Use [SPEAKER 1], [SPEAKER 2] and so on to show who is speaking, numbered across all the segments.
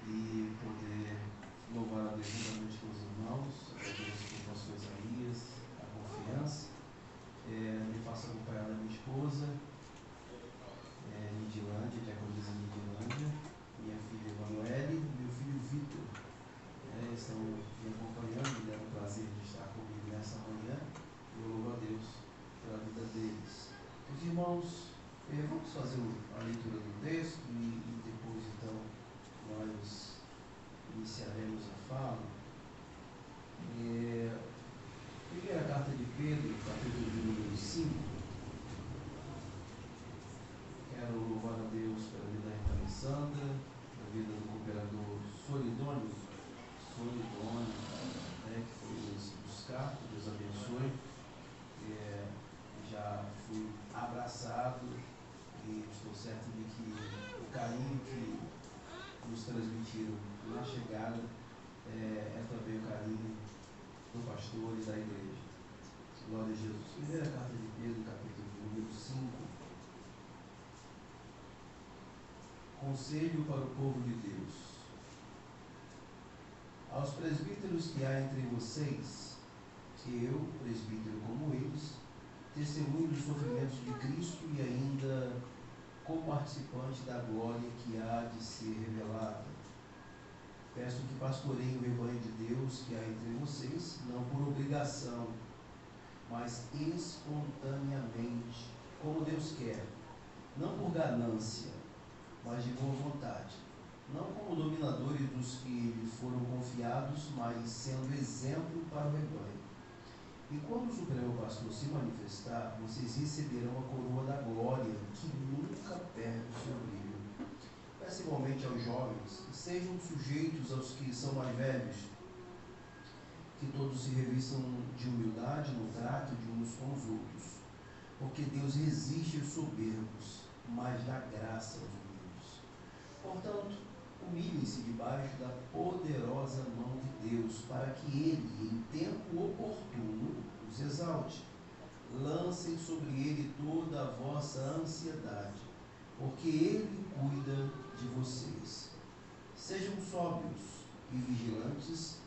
[SPEAKER 1] e poder louvar a Deus juntamente com os irmãos. Agradeço por pastor Isaías, a confiança. Me faço acompanhar da minha esposa, Lidilândia, diaconisa Lidilândia, minha filha Emanuele e meu filho Vitor. Estão me acompanhando, me deram o prazer de estar comigo nessa manhã. Eu louvo a Deus pela vida deles. Os irmãos, vamos fazer a leitura do texto e depois então nós iniciaremos a fala. Primeira carta de Pedro, capítulo de número 5. Quero louvar a Deus pela vida da irmã Alessandra, pela vida do cooperador Solidônio, que foi nos buscar. Que Deus abençoe. Já fui abraçado e estou certo de que o carinho que nos transmitiram na chegada é também o carinho do pastor e da igreja. Glória a Jesus. Primeira carta de Pedro, capítulo número 5. Conselho para o povo de Deus. Aos presbíteros que há entre vocês, que eu, presbítero como eles, testemunho dos sofrimentos de Cristo e ainda co-participante da glória que há de ser revelada. Peço que pastoreiem o rebanho de Deus que há entre vocês, não por obrigação, mas espontaneamente, como Deus quer, não por ganância, mas de boa vontade, não como dominadores dos que lhe foram confiados, mas sendo exemplo para o rebanho. E quando o Supremo Pastor se manifestar, vocês receberão a coroa da glória, que nunca perde o seu brilho. Peço igualmente aos jovens que sejam sujeitos aos que são mais velhos, que todos se revistam de humildade no trato de uns com os outros, porque Deus resiste aos soberbos, mas dá graça aos humildes. Portanto, humilhem-se debaixo da poderosa mão de Deus, para que Ele, em tempo oportuno, os exalte. Lancem sobre Ele toda a vossa ansiedade, porque Ele cuida de vocês. Sejam sóbrios e vigilantes.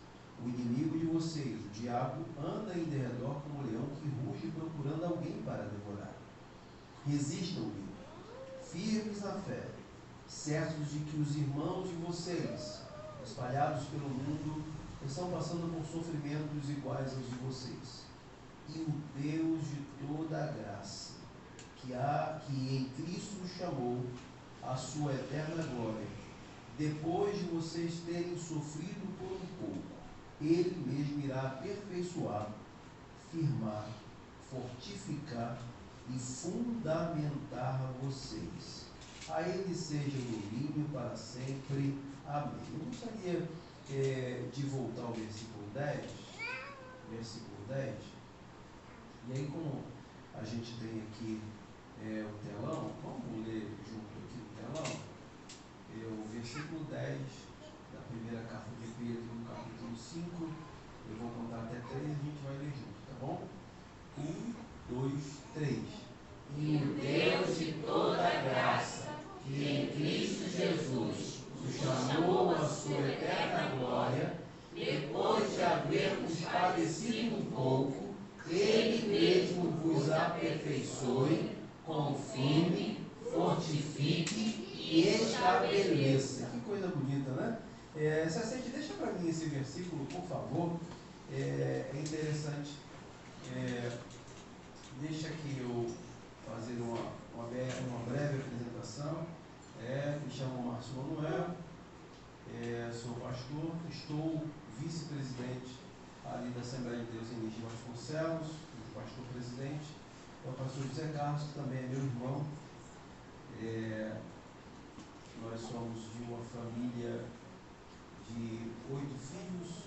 [SPEAKER 1] O inimigo de vocês, o diabo, anda em derredor como um leão que ruge procurando alguém para devorar. Resistam-lhe, firmes na fé, certos de que os irmãos de vocês, espalhados pelo mundo, estão passando por sofrimentos iguais aos de vocês. E o Deus de toda a graça, que em Cristo chamou a sua eterna glória, depois de vocês terem sofrido por um pouco, Ele mesmo irá aperfeiçoar, firmar, fortificar e fundamentar vocês. A Ele seja o domínio para sempre. Amém. Eu gostaria de voltar ao versículo 10. E aí, como a gente tem aqui o telão, vamos ler junto aqui no telão. O versículo 10 da primeira carta de Pedro, no capítulo 5. Eu vou contar até 3 e a gente vai ler junto, tá bom? 1, 2, 3.
[SPEAKER 2] E o Deus de toda a graça, que em Cristo Jesus os chamou à sua eterna glória, depois de havermos padecido um pouco, Ele mesmo vos aperfeiçoe, confirme, fortifique e estabeleça.
[SPEAKER 1] Que coisa bonita, né? Sacete, deixa para mim esse versículo, por favor. É interessante. Deixa que eu fazer uma breve apresentação. Me chamo Márcio Manuel, sou pastor, estou vice-presidente ali da Assembleia de Deus em Nigel Vasconcelos, o pastor-presidente. É o pastor José Carlos, que também é meu irmão. Nós somos de uma família de 8 filhos.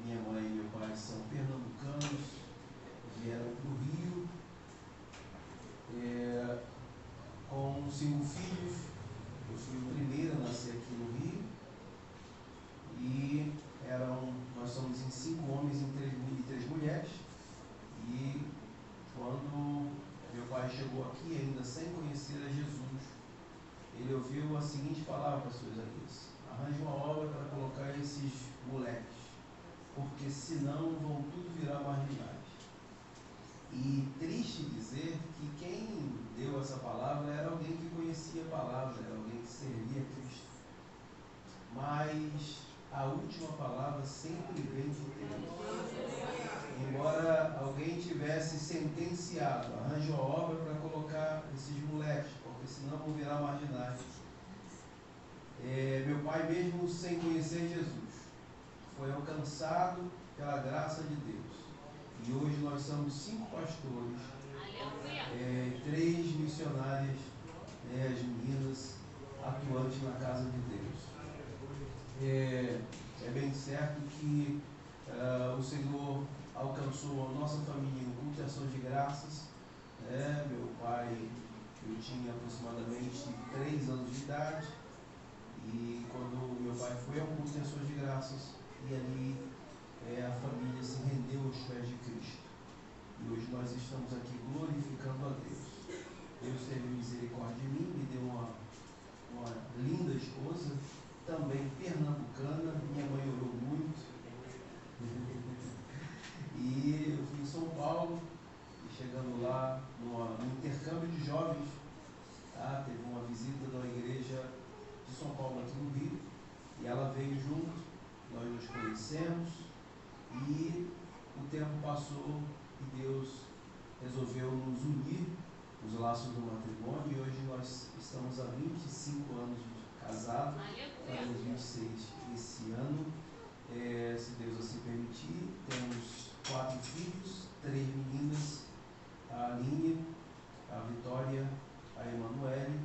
[SPEAKER 1] Minha mãe e meu pai são pernambucanos, vieram para o Rio com 5 filhos. Eu fui o primeiro a nascer aqui no Rio. E nós somos em 5 homens e 3 mulheres. E quando meu pai chegou aqui, ainda sem conhecer a Jesus, ele ouviu a seguinte palavra, pastor Isaías: arranje uma obra para colocar esses moleques, porque senão vão tudo virar marginais. E triste dizer que quem deu essa palavra era alguém que conhecia a palavra, era alguém que servia a Cristo. Mas a última palavra sempre vem de Deus. Embora alguém tivesse sentenciado, arranje uma obra para colocar esses moleques, porque senão vão virar marginais. Meu pai, mesmo sem conhecer Jesus, foi alcançado pela graça de Deus. E hoje nós somos 5 pastores, 3 missionárias, as meninas, atuantes na casa de Deus. É bem certo que o Senhor alcançou a nossa família em culto de ações de graças. Meu pai, eu tinha aproximadamente 3 anos de idade, e quando meu pai foi ao culto de ações de graças, e ali a família se rendeu aos pés de Cristo. E hoje nós estamos aqui glorificando a Deus. Deus teve misericórdia de mim, me deu uma linda esposa, também pernambucana. Minha mãe orou muito. E eu fui em São Paulo, e chegando lá no intercâmbio de jovens, teve uma visita da igreja de São Paulo aqui no Rio, e ela veio junto, nós nos conhecemos, e o tempo passou e Deus resolveu nos unir os laços do matrimônio, e hoje nós estamos há 25 anos de casado, fazemos 26 esse ano, se Deus assim permitir. Temos 4 filhos, 3 meninas, a Aline, a Vitória, a Emanuele,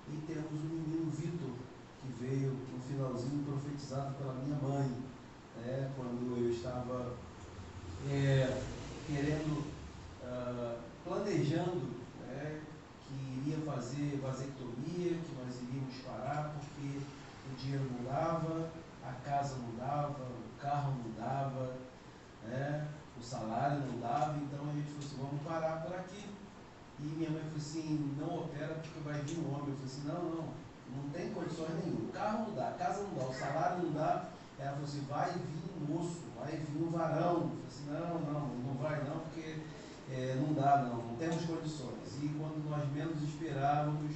[SPEAKER 1] e temos o menino Vitor, que veio no finalzinho profetizado pela minha mãe, quando eu estava planejando que iria fazer vasectomia, que nós iríamos parar, porque o dinheiro não dava, a casa não dava, o carro não dava, o salário não dava. Então a gente falou assim, vamos parar por aqui. E minha mãe falou assim, não opera porque vai vir um homem. Eu falei assim, não tem condições nenhuma. O carro não dá, a casa não dá, o salário não dá. Ela falou assim, vai vir um moço, vai vir um varão. Eu falei assim, não vai não, porque não dá não temos condições. E quando nós menos esperávamos,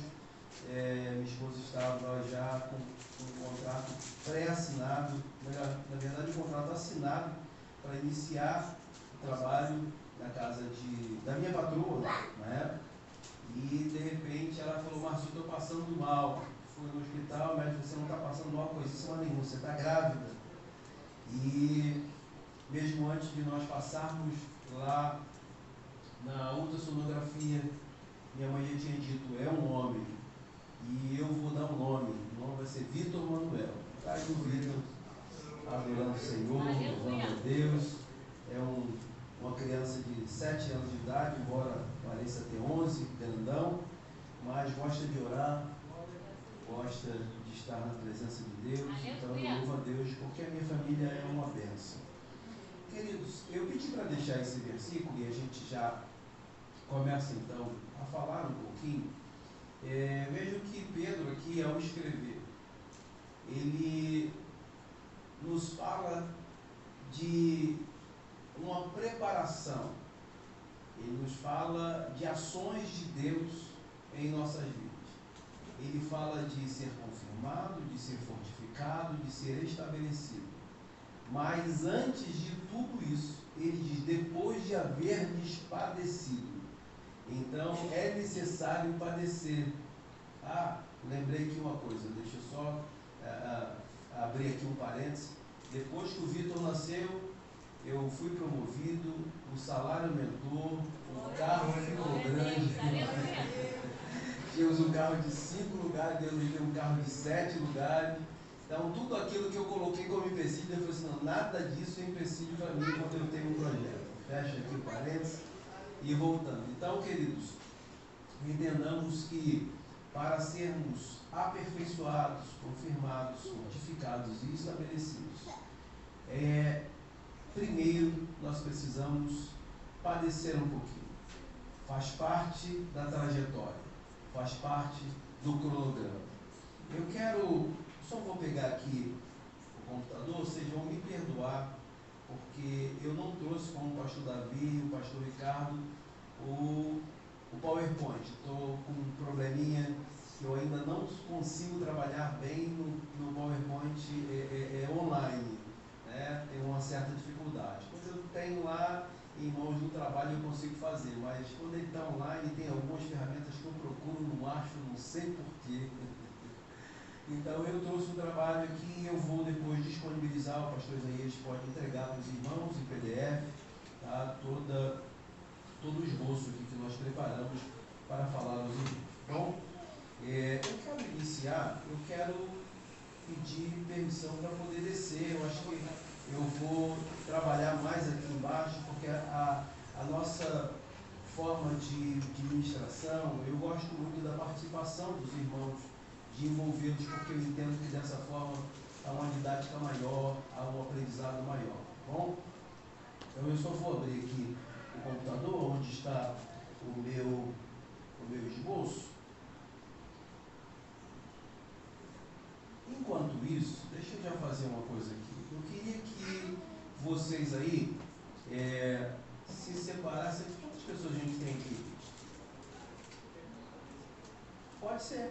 [SPEAKER 1] minha esposa estava já com um contrato pré-assinado, na verdade um contrato assinado para iniciar o trabalho na casa da minha patroa, na época. E de repente ela falou, Márcio, estou passando mal. Fui no hospital, o médico disse, você não está passando mal coisíssima nenhuma, você está grávida. E mesmo antes de nós passarmos lá na ultrassonografia, minha mãe já tinha dito, é um homem, e eu vou dar um nome, o nome vai ser Vitor Manuel. Está aí o Vitor, adorando o Senhor, louvando a Deus. É uma criança de 7 anos de idade, embora pareça ter 11, grandão, mas gosta de orar, gosta de estar na presença de Deus. Então eu louvo a Deus, porque a minha família é uma bênção. Queridos, eu pedi para deixar esse versículo, e a gente já começa então a falar um pouquinho. Vejo que Pedro aqui, ao escrever, ele nos fala de uma preparação, ele nos fala de ações de Deus em nossas vidas. Ele fala de ser confirmado, de ser fortificado, de ser estabelecido. Mas antes de tudo isso, ele diz, depois de haverdes padecido. Então é necessário padecer. Lembrei aqui uma coisa, deixa eu só abrir aqui um parênteses. Depois que o Vitor nasceu, eu fui promovido, o salário aumentou, o carro ficou grande. Tínhamos um carro de 5 lugares, Deus me deu um carro de 7 lugares. Então, tudo aquilo que eu coloquei como empecilho, eu falei assim, não, nada disso é empecilho para mim quando eu tenho um projeto. Fecha aqui o parênteses e voltando. Então, queridos, entendamos que para sermos aperfeiçoados, confirmados, fortificados e estabelecidos, primeiro nós precisamos padecer um pouquinho. Faz parte da trajetória, faz parte do cronograma. Só vou pegar aqui pastor Davi, o pastor Ricardo, o PowerPoint. Estou com um probleminha que eu ainda não consigo trabalhar bem no PowerPoint online, né? Tenho uma certa dificuldade. Quando eu tenho lá em mãos no trabalho eu consigo fazer, mas quando ele está online tem algumas ferramentas que eu procuro, não acho, não sei porquê. Então eu trouxe um trabalho aqui e eu vou depois disponibilizar, o pastor Isaías pode entregar para os irmãos em PDF, tá? Todo o esboço aqui que nós preparamos para falar aos irmãos. Bom, eu quero iniciar, eu quero pedir permissão para poder descer. Eu acho que eu vou trabalhar mais aqui embaixo, porque a nossa forma de ministração, eu gosto muito da participação dos irmãos, de envolvê-los, porque eu entendo que dessa forma há uma didática maior, há um aprendizado maior. Bom, então eu só vou abrir aqui o computador, onde está o meu esboço. Enquanto isso, deixa eu já fazer uma coisa aqui. Eu queria que vocês aí se separassem. Quantas pessoas a gente tem aqui? Pode ser.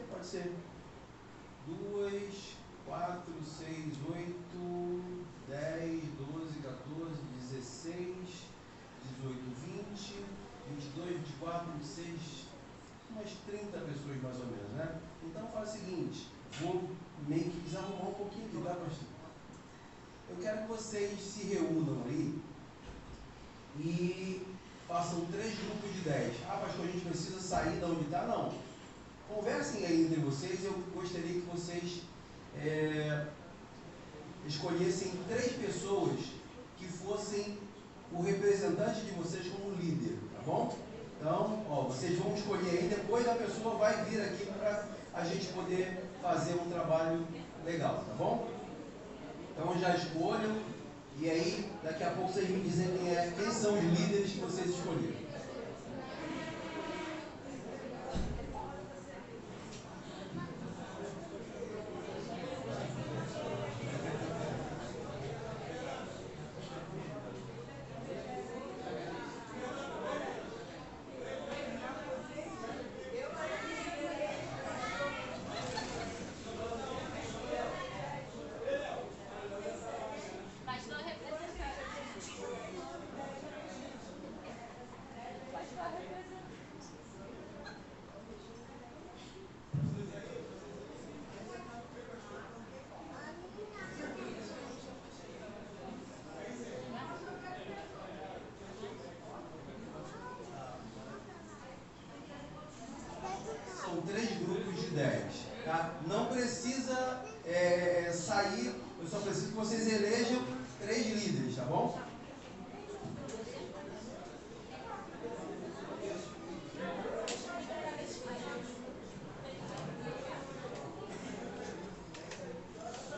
[SPEAKER 1] 2, 4, 6, 8, 10, 12, 14, 16, 18, 20, 22, 24, 26, umas 30 pessoas mais ou menos, né? Então faz o seguinte, vou meio que desarrumar um pouquinho aqui, tá, pastor? Eu quero que vocês se reúnam aí e façam 3 grupos de 10. Ah, pastor, a gente precisa sair de onde está? Não. Conversem aí entre vocês. Eu gostaria que vocês escolhessem 3 pessoas que fossem o representante de vocês como líder, tá bom? Então, vocês vão escolher aí, depois a pessoa vai vir aqui para a gente poder fazer um trabalho legal, tá bom? Então já escolham, e aí daqui a pouco vocês me dizem quem são os líderes que vocês escolheram. São 3 grupos de 10, tá? Não precisa sair, eu só preciso que vocês elejam 3 líderes, tá bom?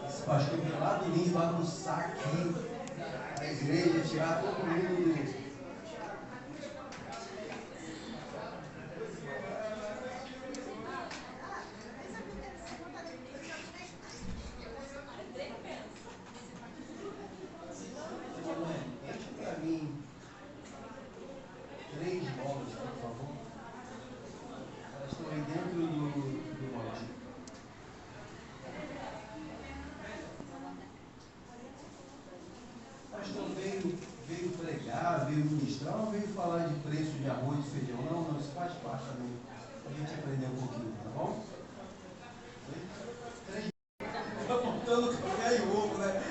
[SPEAKER 1] Esse pastor veio lá do Lins bagunçar aqui a igreja, tirar todo mundo. Veio ministrar ou veio falar de preço de arroz e feijão? Não, isso faz parte também. A gente aprender um pouquinho, tá bom? Tá faltando café e ovo, né?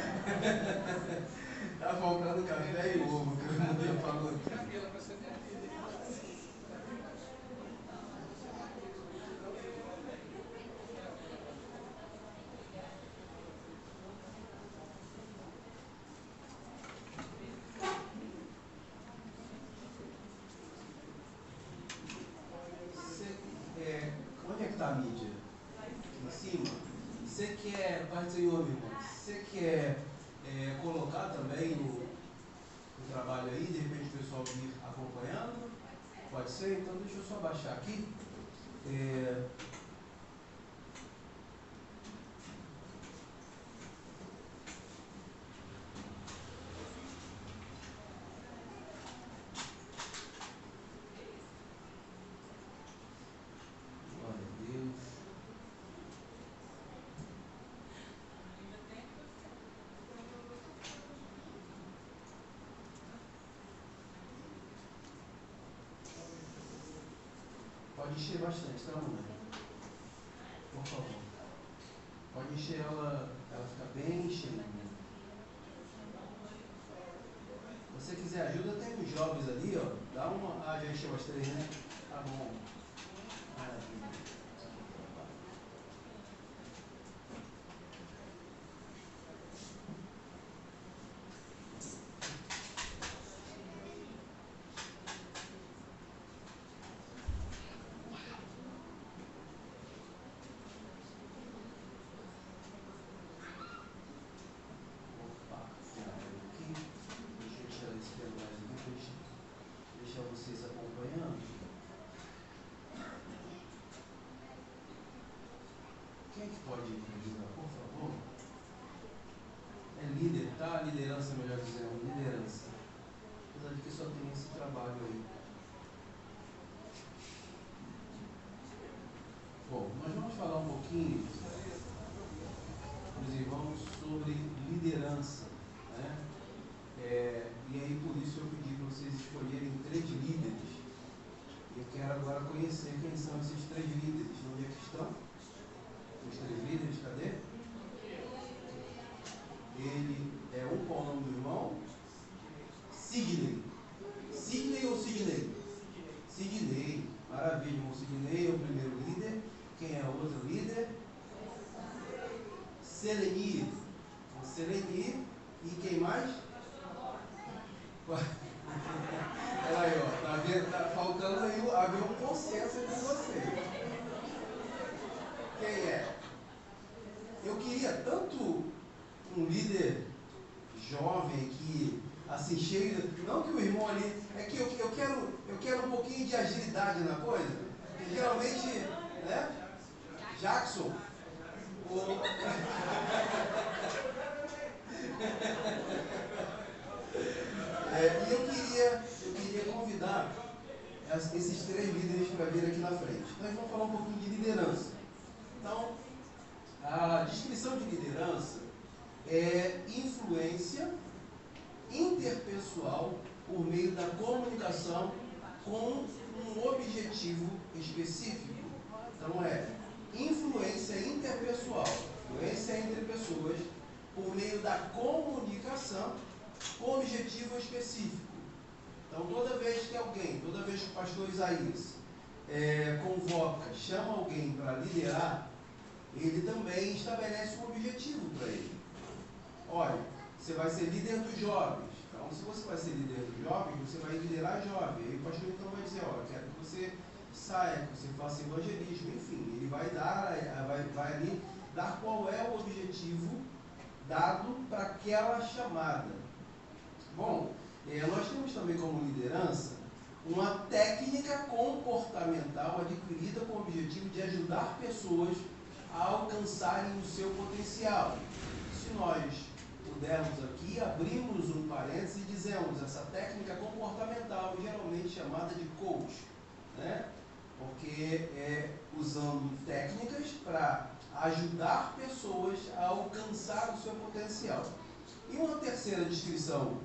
[SPEAKER 1] Tá faltando café e ovo, que eu não tenho falado aqui. Onde é que está a mídia? Em cima? Você quer, Pai do Senhor, meu irmão, você quer colocar também no trabalho aí, de repente o pessoal vir acompanhando? Pode ser? Então deixa eu só baixar aqui. encher bastante, tá, mãe? Por favor. Pode encher ela fica bem cheia. Se você quiser ajuda, tem uns jovens ali, ó. Dá uma. Ah, já encheu as 3, né? Tá bom. Maravilha. Deixar vocês acompanhando. Quem é que pode me ajudar, por favor? É líder, tá? Liderança, melhor dizendo, liderança. Apesar de que só tem esse trabalho aí. Bom, nós vamos falar um pouquinho, meus irmãos, sobre liderança, né? E aí por isso eu pedi para vocês escolherem 3 líderes. E eu quero agora conhecer quem são esses 3 líderes. Onde é que estão? Os 3 líderes, cadê? Ele é um, qual o nome do irmão? Sidney. Sidney ou Sidney? Sidney. Maravilha, irmão. Sidney é o primeiro líder. Quem é o outro líder? Seleni. Seleni. E quem mais? Olha aí, ó. Tá faltando aí haver um consenso entre vocês. Quem é? Eu queria tanto um líder jovem que, assim, cheio. Não que o irmão ali. É que eu quero um pouquinho de agilidade na coisa. E, geralmente, né? Jackson. E eu queria convidar esses 3 líderes para vir aqui na frente. Nós vamos falar um pouquinho de liderança. Então, a descrição de liderança é influência interpessoal por meio da comunicação com um objetivo específico. Então, influência interpessoal, influência entre pessoas por meio da comunicação com objetivo específico. Então, toda vez que o pastor Isaías convoca, chama alguém para liderar, ele também estabelece um objetivo para ele. Olha, você vai ser líder dos jovens. Então, se você vai ser líder dos jovens, você vai liderar jovens. Aí o pastor então vai dizer, olha, quero que você saia, que você faça evangelismo, enfim. Ele vai ali dar qual é o objetivo dado para aquela chamada. Bom, nós temos também como liderança uma técnica comportamental adquirida com o objetivo de ajudar pessoas a alcançarem o seu potencial. Se nós pudermos aqui, abrimos um parênteses e dizemos essa técnica comportamental, geralmente chamada de coach, né? Porque usando técnicas para ajudar pessoas a alcançar o seu potencial. E uma terceira descrição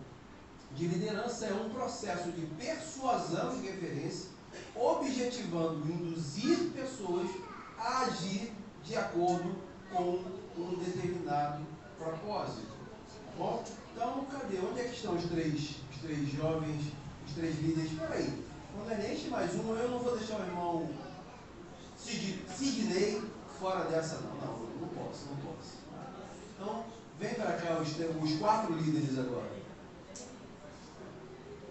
[SPEAKER 1] de liderança é um processo de persuasão e referência, objetivando induzir pessoas a agir de acordo com um determinado propósito. Tá bom? Então, cadê? Onde é que estão os três jovens, os 3 líderes? Espera aí, quando é enche mais um, eu não vou deixar o irmão Sidney fora dessa, não posso. Então, vem para cá os 4 líderes agora.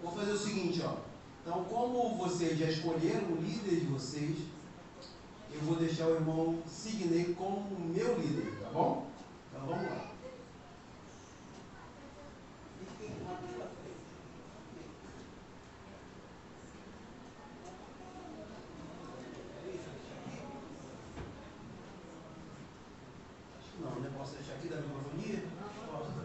[SPEAKER 1] Vou fazer o seguinte, ó. Então, como vocês já escolheram o líder de vocês, eu vou deixar o irmão Sidney como meu líder, tá bom? Então, vamos lá. Acho que não, né? Posso deixar aqui da microfonia? Posso.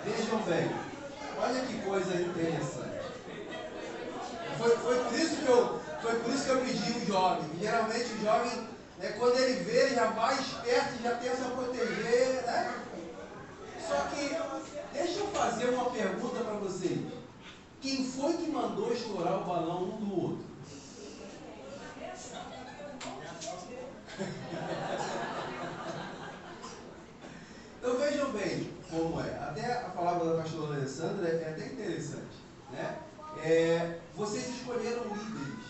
[SPEAKER 1] Vejam bem, olha que coisa interessante. Foi por isso que eu pedi o jovem. Geralmente o jovem, né, quando ele vê, ele já vai esperto, já tenta proteger, né? Só que, deixa eu fazer uma pergunta para vocês. Quem foi que mandou estourar o balão um do outro? Então vejam bem como é. Até a palavra da pastora Alessandra é até interessante, né? Vocês escolheram líderes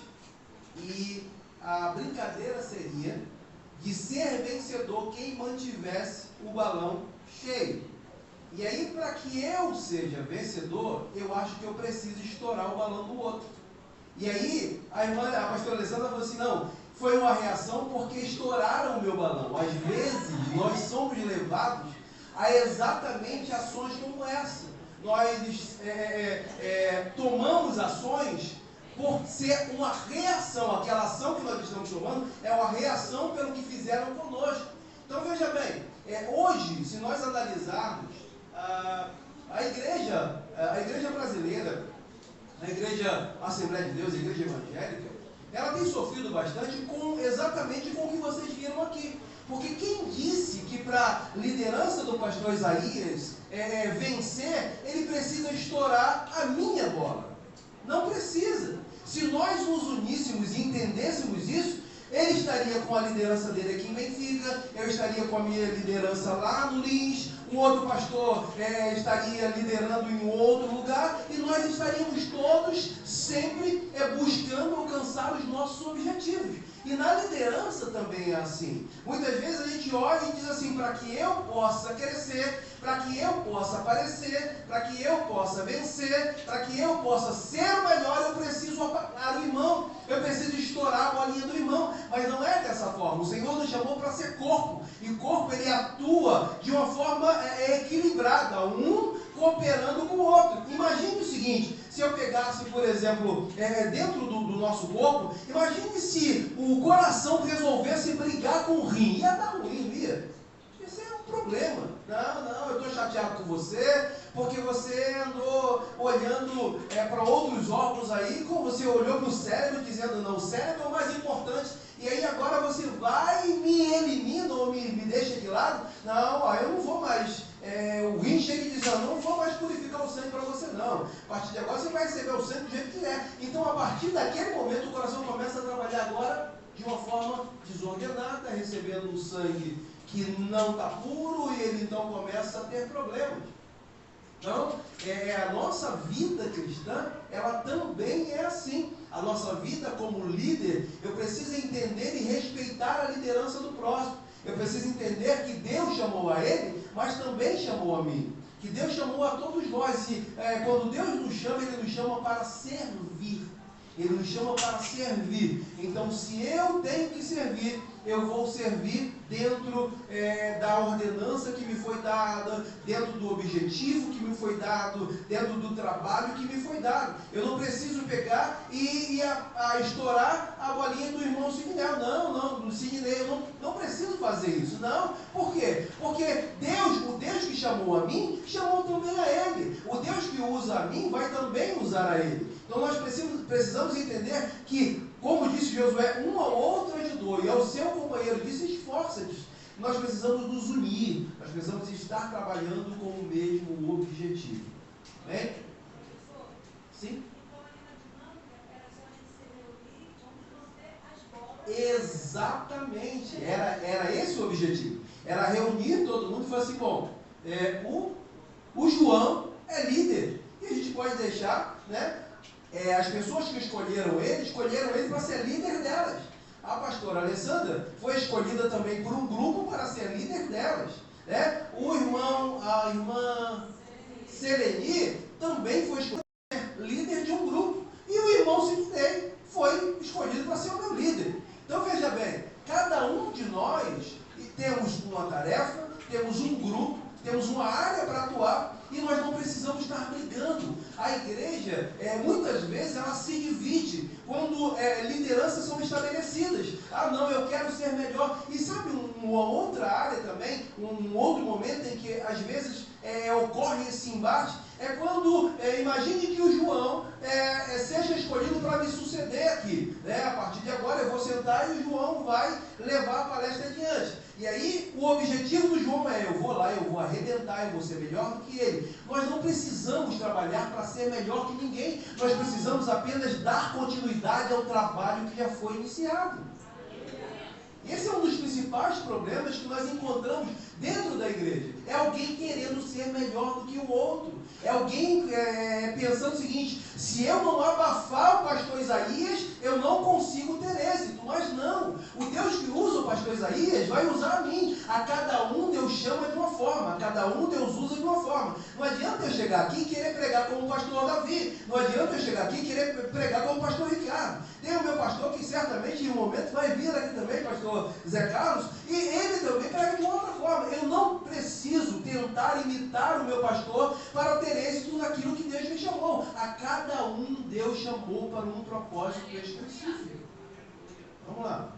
[SPEAKER 1] e a brincadeira seria de ser vencedor quem mantivesse o balão cheio. E aí, para que eu seja vencedor, eu acho que eu preciso estourar o balão do outro. E aí, a pastora Alessandra falou assim, não, foi uma reação porque estouraram o meu balão. Às vezes, nós somos levados a exatamente ações como essa. Nós tomamos ações por ser uma reação. Aquela ação que nós estamos tomando é uma reação pelo que fizeram conosco. Então, veja bem, hoje, se nós analisarmos a igreja brasileira, a igreja Assembleia de Deus, a igreja evangélica, ela tem sofrido bastante exatamente com o que vocês viram aqui. Porque quem disse que para a liderança do pastor Isaías vencer, ele precisa estourar a minha bola? Não precisa. Se nós nos uníssemos e entendêssemos isso, ele estaria com a liderança dele aqui em Benfica, eu estaria com a minha liderança lá no Lins, um outro pastor estaria liderando em outro lugar, e nós estaríamos todos sempre buscando alcançar os nossos objetivos. E na liderança também é assim. Muitas vezes a gente olha e diz assim, para que eu possa crescer, para que eu possa aparecer, para que eu possa vencer, para que eu possa ser o melhor, eu preciso apagar o irmão, eu preciso estourar a bolinha do irmão. Mas não é dessa forma. O Senhor nos chamou para ser corpo. E o corpo, ele atua de uma forma equilibrada, um cooperando com o outro. Imagine o seguinte, se eu pegasse, por exemplo, dentro do nosso corpo, imagine se o coração resolvesse brigar com o rim. Ia dar ruim, não ia? Isso é um problema. Não, eu estou chateado com você, porque você andou olhando para outros órgãos aí, como você olhou para o cérebro, dizendo, não, o cérebro é o mais importante, e aí agora você vai e me elimina, ou me deixa de lado. Não, eu não vou mais. O rim chega e diz, eu não vou mais purificar o sangue para você, não. A partir de agora você vai receber o sangue do jeito que é. Então, a partir daquele momento, o coração começa a trabalhar agora de uma forma desordenada, recebendo um sangue que não está puro, e ele então começa a ter problemas. Então, a nossa vida cristã, ela também é assim. A nossa vida como líder, eu preciso entender e respeitar a liderança do próximo. Eu preciso entender que Deus chamou a ele, mas também chamou a mim. Que Deus chamou a todos nós. E quando Deus nos chama, Ele nos chama para servir. Ele nos chama para servir. Então, se eu tenho que servir, eu vou servir dentro da ordenança que me foi dada, dentro do objetivo que me foi dado, dentro do trabalho que me foi dado. Eu não preciso pegar e estourar a bolinha do irmão Sidney. Não, Sidney, eu não preciso fazer isso. Não, por quê? Porque o Deus que chamou a mim, chamou também a ele. O Deus que usa a mim, vai também usar a ele. Então nós precisamos entender que, como disse Josué, uma ou outra ajudou, e ao seu companheiro disse, esforça-te. Nós precisamos nos unir, nós precisamos estar trabalhando com o mesmo objetivo. Bem? Sim? Exatamente, era esse o objetivo. Era reunir todo mundo e falar assim, bom, o João é líder, e a gente pode deixar, né? As pessoas que escolheram ele para ser líder delas. A pastora Alessandra foi escolhida também por um grupo para ser líder delas, né? A irmã Seleni também foi escolhida para ser líder de um grupo. E o irmão Sidney foi escolhido para ser o meu líder. Então veja bem, cada um de nós temos uma tarefa, temos um grupo, temos uma área para atuar, e nós não precisamos estar brigando. A igreja, muitas vezes, ela se divide quando lideranças são estabelecidas. Não, eu quero ser melhor. E sabe uma outra área também, um outro momento em que, às vezes, ocorre esse embate é quando, imagine que o João seja escolhido para me suceder aqui. A partir de agora eu vou sentar e o João vai levar a palestra adiante. E aí o objetivo do João eu vou lá, eu vou arrebentar, eu vou ser melhor do que ele. Nós não precisamos trabalhar para ser melhor que ninguém. Nós precisamos apenas dar continuidade ao trabalho que já foi iniciado. Esse é um dos principais problemas que nós encontramos dentro da igreja. É alguém querendo ser melhor do que o outro. É alguém pensando o seguinte: se eu não abafar o pastor Isaías, eu não consigo ter êxito. Mas não. O Deus que usa o pastor Isaías vai usar a mim. A cada um Deus chama de uma forma. A cada um Deus usa de uma forma. Não adianta eu chegar aqui e querer pregar como o pastor Davi. Não adianta eu chegar aqui e querer pregar como o pastor Ricardo. Tem o meu pastor que certamente em um momento vai vir aqui também, pastor Zé Carlos, e ele também prega de uma outra forma. Eu não preciso tentar imitar o meu pastor para ter êxito naquilo que Deus me chamou. A cada um Deus chamou para um propósito específico. Vamos lá.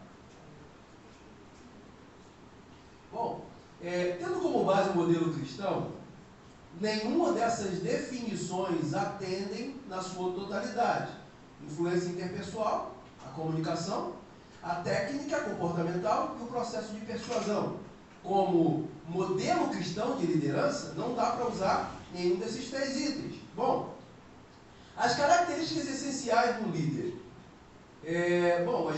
[SPEAKER 1] Bom, tendo como base o modelo cristão, nenhuma dessas definições atendem na sua totalidade. Influência interpessoal, a comunicação, a técnica comportamental e o processo de persuasão. Como modelo cristão de liderança, não dá para usar nenhum desses 3 itens. Bom, as características essenciais do líder. Eu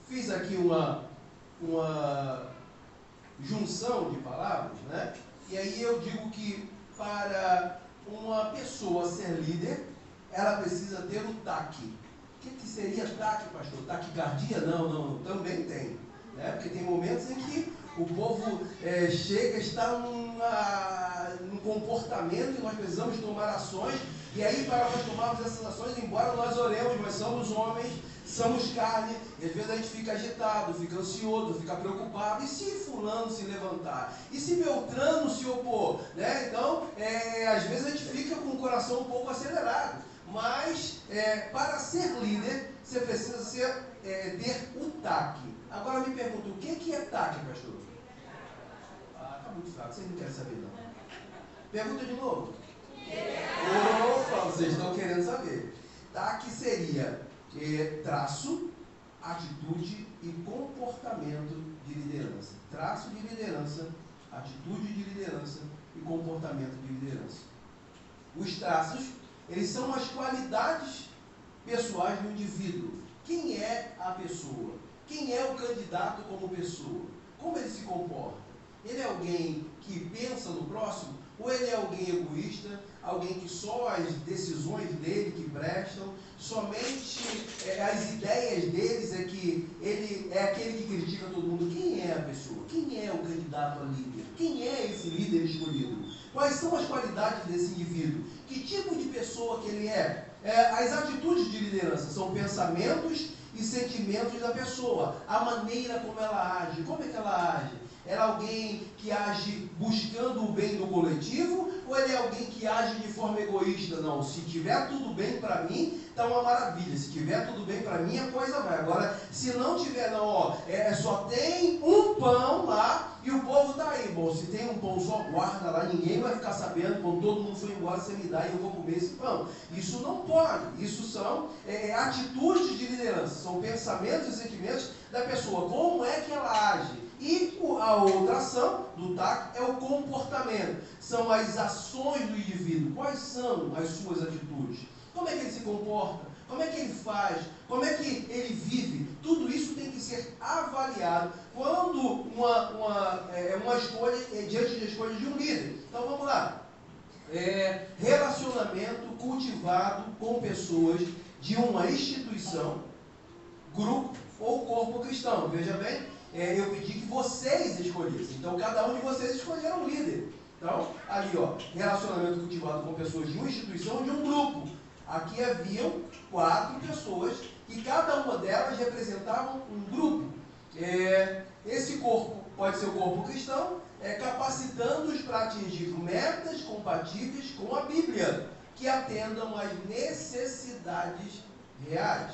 [SPEAKER 1] fiz aqui uma junção de palavras, né? E aí eu digo que para uma pessoa ser líder, ela precisa ter o TAC. O que seria TAC, pastor? Taquicardia? Não, também tem. Porque tem momentos em que o povo está num comportamento e nós precisamos tomar ações. E aí, para nós tomarmos essas ações, embora nós oremos, nós somos homens, somos carne, e às vezes a gente fica agitado, fica ansioso, fica preocupado. E se fulano se levantar? E se Beltrano se opor? Então, às vezes a gente fica com o coração um pouco acelerado. Mas, para ser líder, você precisa ter o TAC. Agora me pergunto, o que é TAC, pastor? Está muito fraco, vocês não querem saber não. Pergunta de novo. Opa, vocês estão querendo saber. TAC seria traço, atitude e comportamento de liderança. Traço de liderança, atitude de liderança e comportamento de liderança. Os traços, eles são as qualidades pessoais do indivíduo. Quem é a pessoa? Quem é o candidato como pessoa? Como ele se comporta? Ele é alguém que pensa no próximo? Ou ele é alguém egoísta? Alguém que só as decisões dele que prestam? Somente as ideias deles que ele é aquele que critica todo mundo? Quem é a pessoa? Quem é o candidato a líder? Quem é esse líder escolhido? Quais são as qualidades desse indivíduo? Que tipo de pessoa que ele é? As atitudes de liderança são pensamentos e sentimentos da pessoa, a maneira como ela age. Como é que ela age? Ela é alguém que age buscando o bem do coletivo, ou ele é alguém que age de forma egoísta? Não, se tiver tudo bem para mim, está uma maravilha. Se tiver tudo bem para mim, a coisa vai. Agora, se não tiver, não, só tem um pão lá e o povo está aí. Bom, se tem um pão só, guarda lá, ninguém vai ficar sabendo. Quando todo mundo for embora, você me dá e eu vou comer esse pão. Isso não pode. Isso são atitudes de liderança, são pensamentos e sentimentos da pessoa. Como é que ela age? E a outra ação do TAC é o comportamento. São as ações do indivíduo. Quais são as suas atitudes? Como é que ele se comporta? Como é que ele faz? Como é que ele vive? Tudo isso tem que ser avaliado quando uma escolha, diante da escolha de um líder. Então vamos lá. Relacionamento cultivado com pessoas de uma instituição, grupo ou corpo cristão. Veja bem, eu pedi que vocês escolhessem. Então, cada um de vocês escolheram um líder. Então, ali, relacionamento cultivado com pessoas de uma instituição ou de um grupo. Aqui haviam 4 pessoas e cada uma delas representavam um grupo. Esse corpo pode ser o corpo cristão, capacitando-os para atingir metas compatíveis com a Bíblia, que atendam às necessidades reais.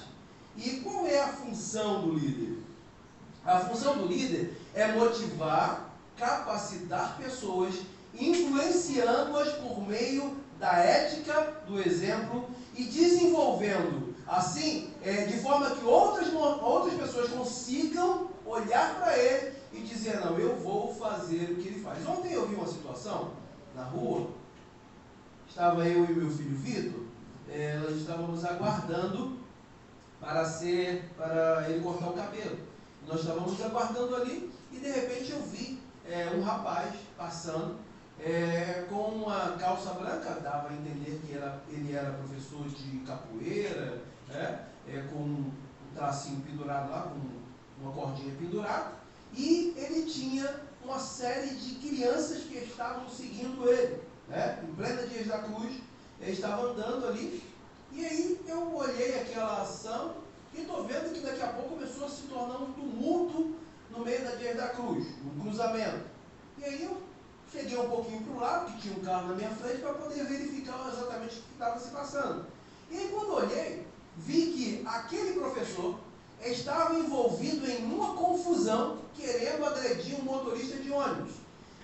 [SPEAKER 1] E qual é a função do líder? A função do líder é motivar, capacitar pessoas influenciando-as por meio da ética do exemplo e desenvolvendo, assim, de forma que outras pessoas consigam olhar para ele e dizer, não, eu vou fazer o que ele faz. Ontem eu vi uma situação na rua, estava eu e meu filho Vitor, nós estávamos aguardando para ele cortar o cabelo. Nós estávamos aguardando ali e de repente eu vi um rapaz passando com uma calça branca, dava a entender que ele era professor de capoeira, com um tracinho pendurado lá, com uma cordinha pendurada, e ele tinha uma série de crianças que estavam seguindo ele, em plena Dias da Cruz. Ele estava andando ali, e aí eu olhei aquela ação e estou vendo que daqui a pouco começou a se tornar um tumulto no meio da Dias da Cruz, um cruzamento. E aí eu cheguei um pouquinho para o lado, que tinha um carro na minha frente, para poder verificar exatamente o que estava se passando. E aí quando olhei, vi que aquele professor estava envolvido em uma confusão, querendo agredir um motorista de ônibus.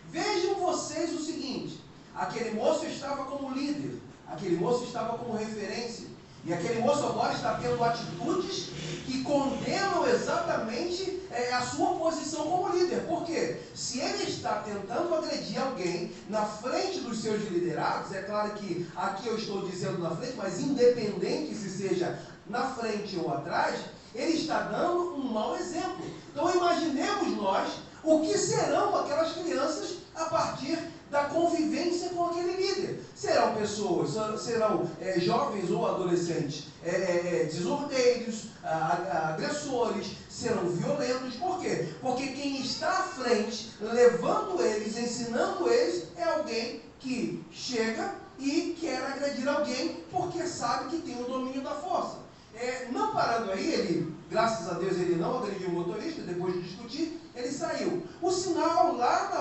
[SPEAKER 1] Vejam vocês o seguinte, aquele moço estava como líder, aquele moço estava como referência, e aquele moço agora está tendo atitudes que condenam exatamente a sua posição como líder. Por quê? Se ele está tentando agredir alguém na frente dos seus liderados, é claro que aqui eu estou dizendo na frente, mas independente se seja na frente ou atrás, ele está dando um mau exemplo. Então imaginemos nós o que serão aquelas crianças a partir da convivência com aquele líder. Serão pessoas, serão jovens ou adolescentes desordeiros, agressores, serão violentos. Por quê? Porque quem está à frente, levando eles, ensinando eles, é alguém que chega e quer agredir alguém porque sabe que tem o domínio da força. Não parando aí, ele, graças a Deus, ele não agrediu o motorista, depois de discutir, ele saiu. O sinal lá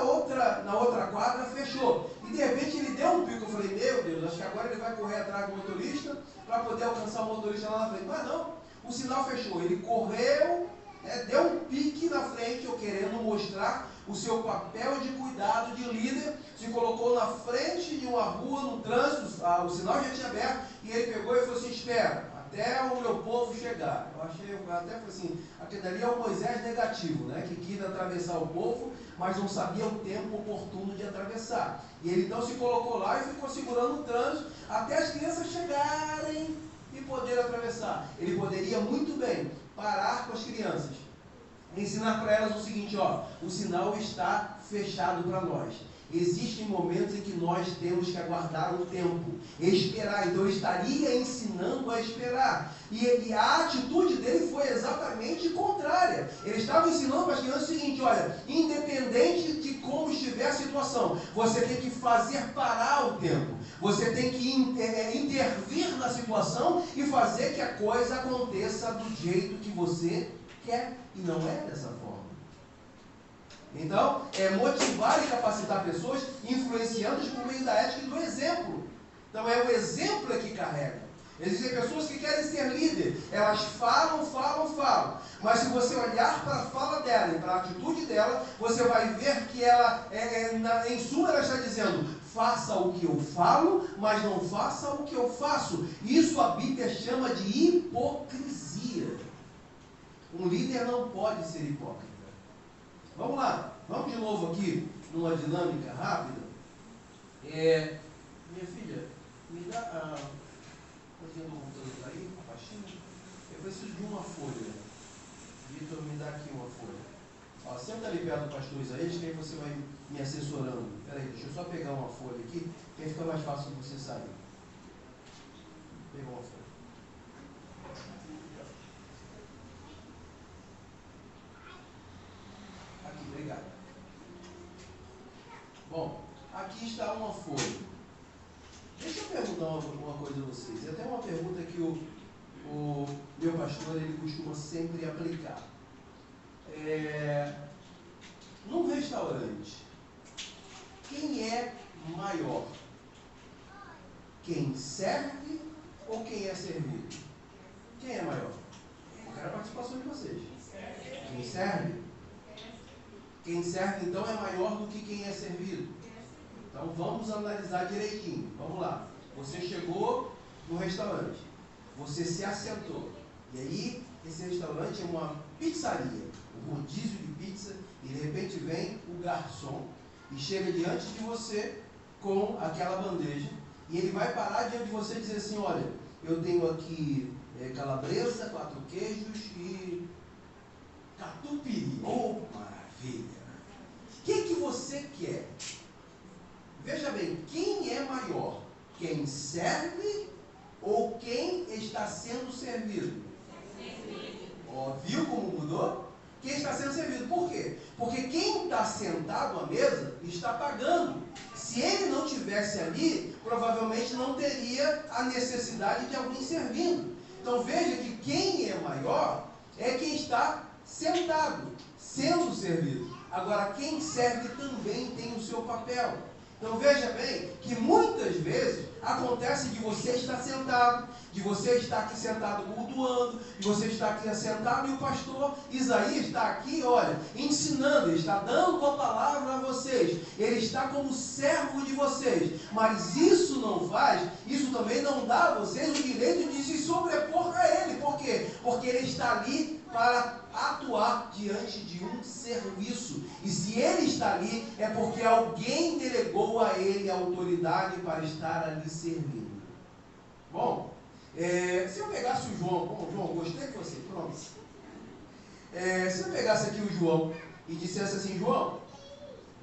[SPEAKER 1] na outra quadra fechou. E de repente ele deu um pico. Eu falei, meu Deus, acho que agora ele vai correr atrás do motorista para poder alcançar o motorista lá na frente. Mas não, o sinal fechou. Ele correu, deu um pique na frente, eu querendo mostrar o seu papel de cuidado de líder, se colocou na frente de uma rua, no trânsito, o sinal já tinha aberto, e ele pegou e falou assim, espera, até o meu povo chegar. Eu até falei assim, aquele ali é o Moisés negativo, né? Que quis atravessar o povo, mas não sabia o tempo oportuno de atravessar. E ele então se colocou lá e ficou segurando o trânsito até as crianças chegarem e poder atravessar. Ele poderia muito bem parar com as crianças, ensinar para elas o seguinte, o sinal está fechado para nós. Existem momentos em que nós temos que aguardar um tempo, esperar. Então ele estaria ensinando a esperar. E a atitude dele foi exatamente contrária. Ele estava ensinando para as crianças o seguinte, olha, independente de como estiver a situação, você tem que fazer parar o tempo. Você tem que intervir na situação e fazer que a coisa aconteça do jeito que você quer. E não é dessa forma. Então, motivar e capacitar pessoas, influenciando-as por meio da ética e do exemplo. Então, é o exemplo que carrega. Existem pessoas que querem ser líder, elas falam, mas se você olhar para a fala dela e para a atitude dela, você vai ver que ela, em suma, ela está dizendo, faça o que eu falo, mas não faça o que eu faço. Isso a Bíblia chama de hipocrisia. Um líder não pode ser hipócrita. Vamos lá, vamos de novo aqui, numa dinâmica rápida. Minha filha, me dá a coisinha do computador aí, a pastinha. Eu preciso de uma folha. Vitor, me dá aqui uma folha. Senta ali perto do pastor Isaías, que aí você vai me assessorando. Espera aí, deixa eu só pegar uma folha aqui, que aí fica mais fácil de você sair. Pega uma folha. Aqui, obrigado. Bom, aqui está uma folha. Deixa eu perguntar uma coisa a vocês. É até uma pergunta que o meu pastor ele costuma sempre aplicar. Num restaurante, quem é maior? Quem serve ou quem é servido? Quem é maior? Eu quero a participação de vocês. Quem serve? Quem serve, então, é maior do que quem é servido. Então vamos analisar direitinho. Vamos lá. Você chegou no restaurante, você se assentou, e aí esse restaurante é uma pizzaria, um rodízio de pizza, e de repente vem o garçom e chega diante de você com aquela bandeja, e ele vai parar diante de você e dizer assim: olha, eu tenho aqui calabresa, 4 queijos e catupiry. Oh, maravilha! O que você quer? Veja bem, quem é maior? Quem serve ou quem está sendo servido? Ó, viu como mudou? Quem está sendo servido. Por quê? Porque quem está sentado à mesa está pagando. Se ele não estivesse ali, provavelmente não teria a necessidade de alguém servindo. Então veja que quem é maior é quem está sentado, sendo servido. Agora, quem serve também tem o seu papel. Então veja bem que muitas vezes acontece de você estar sentado, de você estar aqui sentado cultuando, de você estar aqui sentado e o pastor Isaías está aqui, olha, ensinando, ele está dando a palavra a vocês, ele está como servo de vocês, mas isso não faz, isso também não dá a vocês o direito de se sobrepor a ele. Por quê? Porque ele está ali para atuar diante de um serviço. E se ele está ali, é porque alguém delegou a ele a autoridade para estar ali servindo. Bom, se eu pegasse o João, João, gostei de você, pronto. Se eu pegasse aqui o João e dissesse assim: João,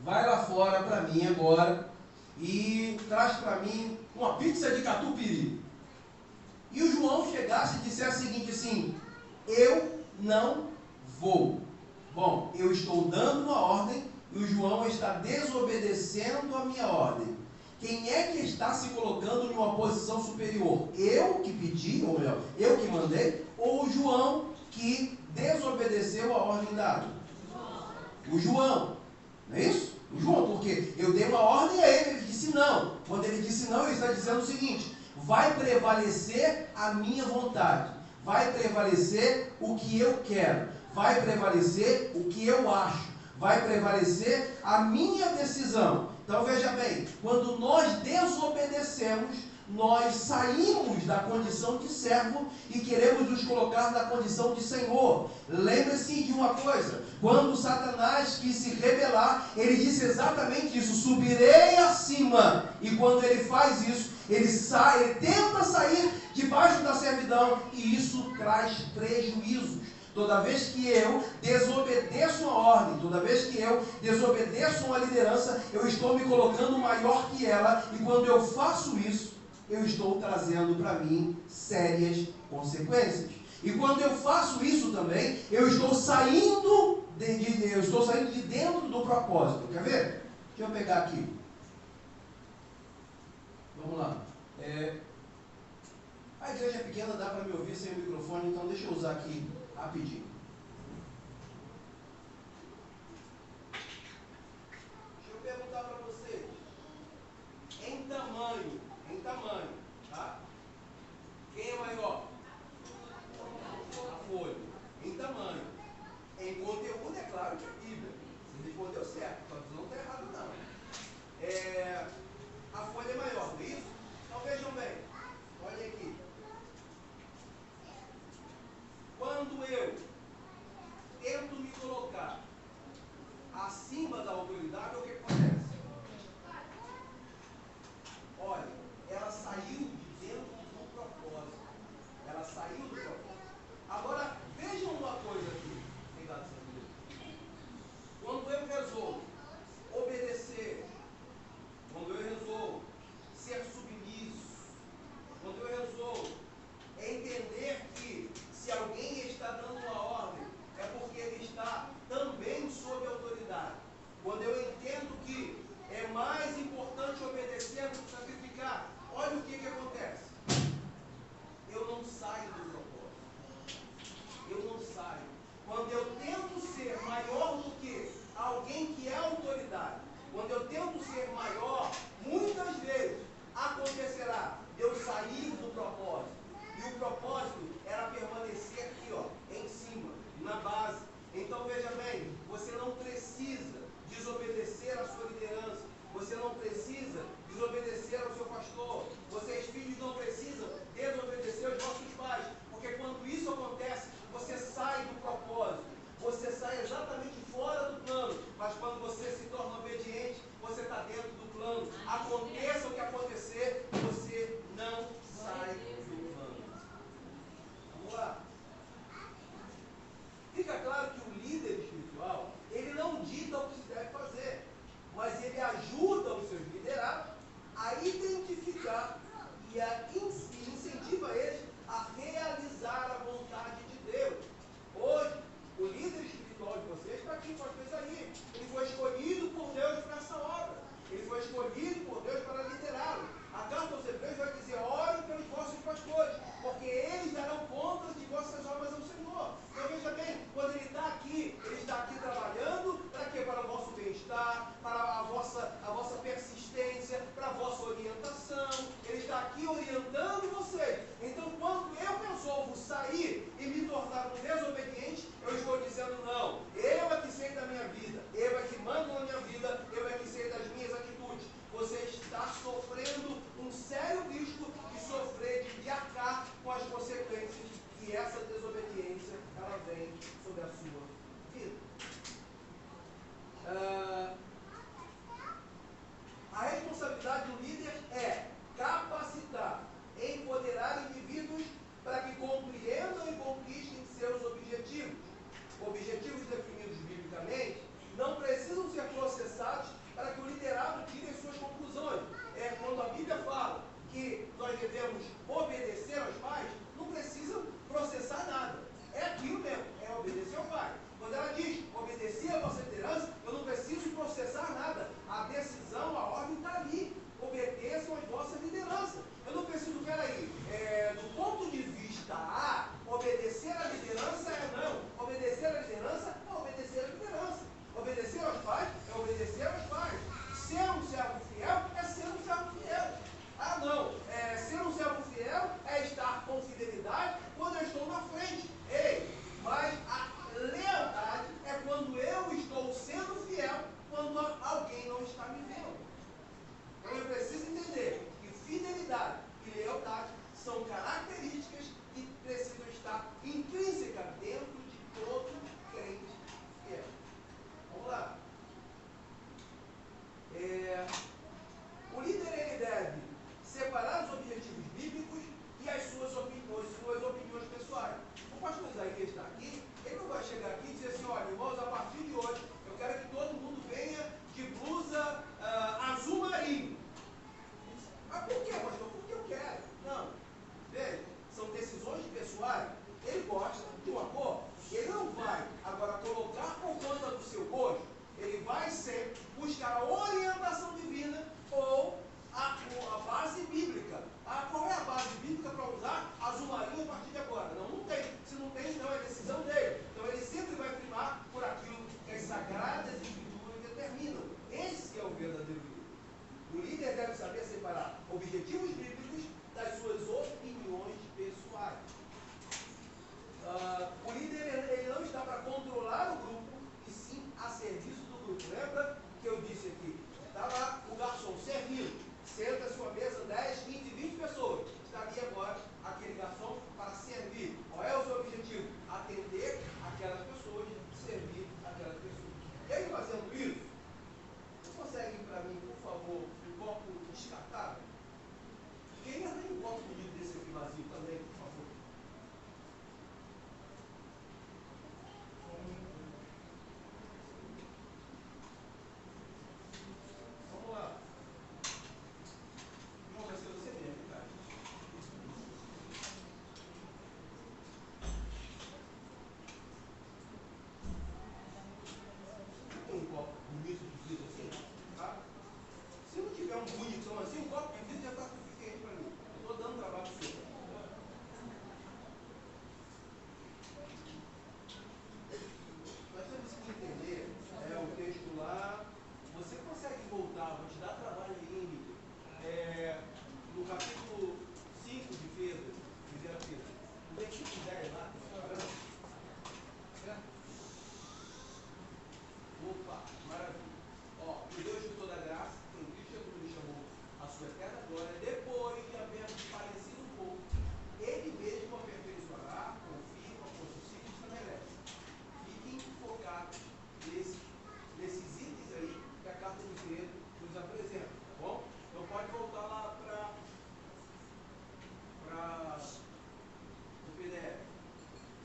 [SPEAKER 1] vai lá fora para mim agora e traz para mim uma pizza de catupiry. E o João chegasse e dissesse o seguinte assim: eu não vou. Bom, eu estou dando uma ordem e o João está desobedecendo a minha ordem. Quem é que está se colocando numa posição superior? Eu que pedi, ou melhor, eu que mandei, ou o João que desobedeceu a ordem dada? O João. Não é isso? O João, porque eu dei uma ordem a ele, ele disse não. Quando ele disse não, ele está dizendo o seguinte: vai prevalecer a minha vontade. Vai prevalecer o que eu quero, vai prevalecer o que eu acho, vai prevalecer a minha decisão. Então veja bem, quando nós desobedecemos, nós saímos da condição de servo e queremos nos colocar na condição de Senhor. Lembre-se de uma coisa: quando Satanás quis se rebelar, ele disse exatamente isso: subirei acima. E quando ele faz isso, ele tenta sair debaixo da servidão, e isso traz prejuízos. Toda vez que eu desobedeço uma ordem, toda vez que eu desobedeço uma liderança, eu estou me colocando maior que ela, e quando eu faço isso, eu estou trazendo para mim sérias consequências. E quando eu faço isso também, eu estou saindo de dentro do propósito. Quer ver? Deixa eu pegar aqui. Vamos lá. A igreja é pequena, dá para me ouvir sem o microfone, então deixa eu usar aqui rapidinho. Deixa eu perguntar para vocês. Em tamanho, tá? Quem é maior? A folha. Em tamanho. Em conteúdo, é claro que é a Bíblia. Você respondeu certo, não está errado não. A folha é maior, não é isso? Então vejam bem, olhem aqui. Quando eu
[SPEAKER 3] por Deus para liderá-lo. A carta aos Hebreus vai dizer: orem pelos vossos pastores, porque eles darão conta de vossas obras ao Senhor. Então veja bem, quando ele está aqui trabalhando para quê? Para o vosso bem-estar, para a vossa persistência, para a vossa orientação. Ele está aqui orientando vocês. Então, quando eu resolvo sair e me tornar um desobediente, eu estou dizendo: não, eu é que sei da minha vida, eu é que mando na minha vida, eu é que sei das minhas atitudes. Você está sofrendo um sério risco de sofrer, de arcar com as consequências que essa desobediência ela vem sobre a sua vida. A responsabilidade do líder é capacitar, empoderar indivíduos para que compreendam e conquistem seus objetivos. Objetivos definidos biblicamente não precisam ser processados para que o liderado tire as suas conclusões. Quando a Bíblia fala que nós devemos obedecer aos pais, não precisa processar nada. É aquilo mesmo, é obedecer ao pai. Quando ela diz obedecer a vossa liderança, eu não preciso processar nada. A decisão, a ordem está ali. Obedeçam às vossas lideranças. Eu não preciso, peraí, do ponto de vista A, obedecer à liderança é não. Obedecer à liderança é obedecer à liderança. Obedecer aos pais é obedecer aos pais. Ser um servo fiel é ser um servo fiel. Ah, não. Ser um servo fiel é estar com fidelidade quando eu estou na frente. Ei, mas a lealdade é quando eu estou sendo fiel quando alguém não está me vendo. Então eu preciso entender que fidelidade e lealdade são características que precisam estar intrínsecas dentro de todo crente fiel. Vamos lá. O líder ele deve separar os objetivos bíblicos e as suas opiniões pessoais. O pastor Isaías está aqui, ele não vai chegar aqui e dizer assim: olha, irmãos, a partir de hoje eu quero que todo mundo venha de blusa azul marinho. Mas por quê, pastor? Porque eu quero. Não. Veja, são decisões pessoais. Ele gosta de uma cor, ele não vai agora colocar por conta do seu gosto. Ele vai sempre buscar a orientação divina ou a base bíblica. Qual é a base bíblica para usar azul marinho a partir de agora? Não tem. Se não tem, então é decisão dele. Então ele sempre vai primar por aquilo que as sagradas escrituras determinam. Esse é o verdadeiro líder. O líder deve saber separar objetivos bíblicos das suas opiniões pessoais. O líder ele não está para controlar o grupo, e sim a serviço do grupo. Lembra que eu disse aqui? Está lá o garçom servindo. Senta-se uma mesa, 10, 15, 20 pessoas. Está ali agora aquele garçom para servir. Qual é o seu objetivo? Atender aquelas pessoas, servir aquelas pessoas. E aí, fazendo isso, vocês conseguem para mim, por favor, um copo descartável? Quem já tem um copo bonito desse aqui vazio também, por favor? Vamos lá. Não vai ser você mesmo, cara. Tem um copo bonito de vidro assim, tá? Se não tiver um bonitão assim, um copo de vidro já está suficiente para mim. Eu estou dando trabalho para você. Nós temos que entender, o texto lá. Você consegue voltar, vou te dar trabalho aí, Emílio. No capítulo 5 de Pedro, 1 Pedro, no versículo 10 lá, tá vendo? Opa, maravilha. O Deus de toda graça, que em Cristo Jesus nos chamou a sua eterna glória, depois de haver desfalecido um pouco, ele mesmo aperfeiçoará, confirma, constitui e estabelece. Fiquem focados nesses itens aí que a carta de Pedro nos apresenta, tá bom? Então pode voltar lá para o PDF.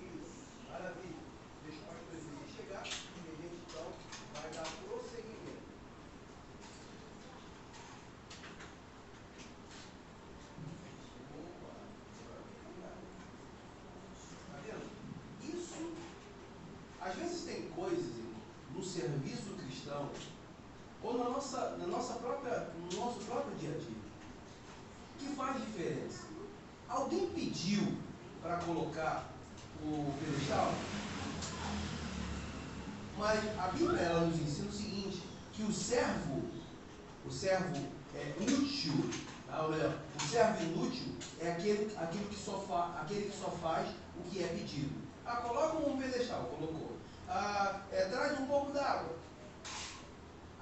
[SPEAKER 3] Isso, maravilha. Deixa o pastor Isaías chegar e a gente então vai dar prosseguimento. Tá vendo? Isso, às vezes tem coisas no serviço cristão, ou no nosso próprio
[SPEAKER 1] Alguém pediu para colocar o pedestal? Mas a Bíblia ela nos ensina o seguinte, que o servo é útil, tá? Ou melhor, o servo inútil é aquele que só faz o que é pedido. Coloca um pedestal, colocou. Traz um pouco d'água.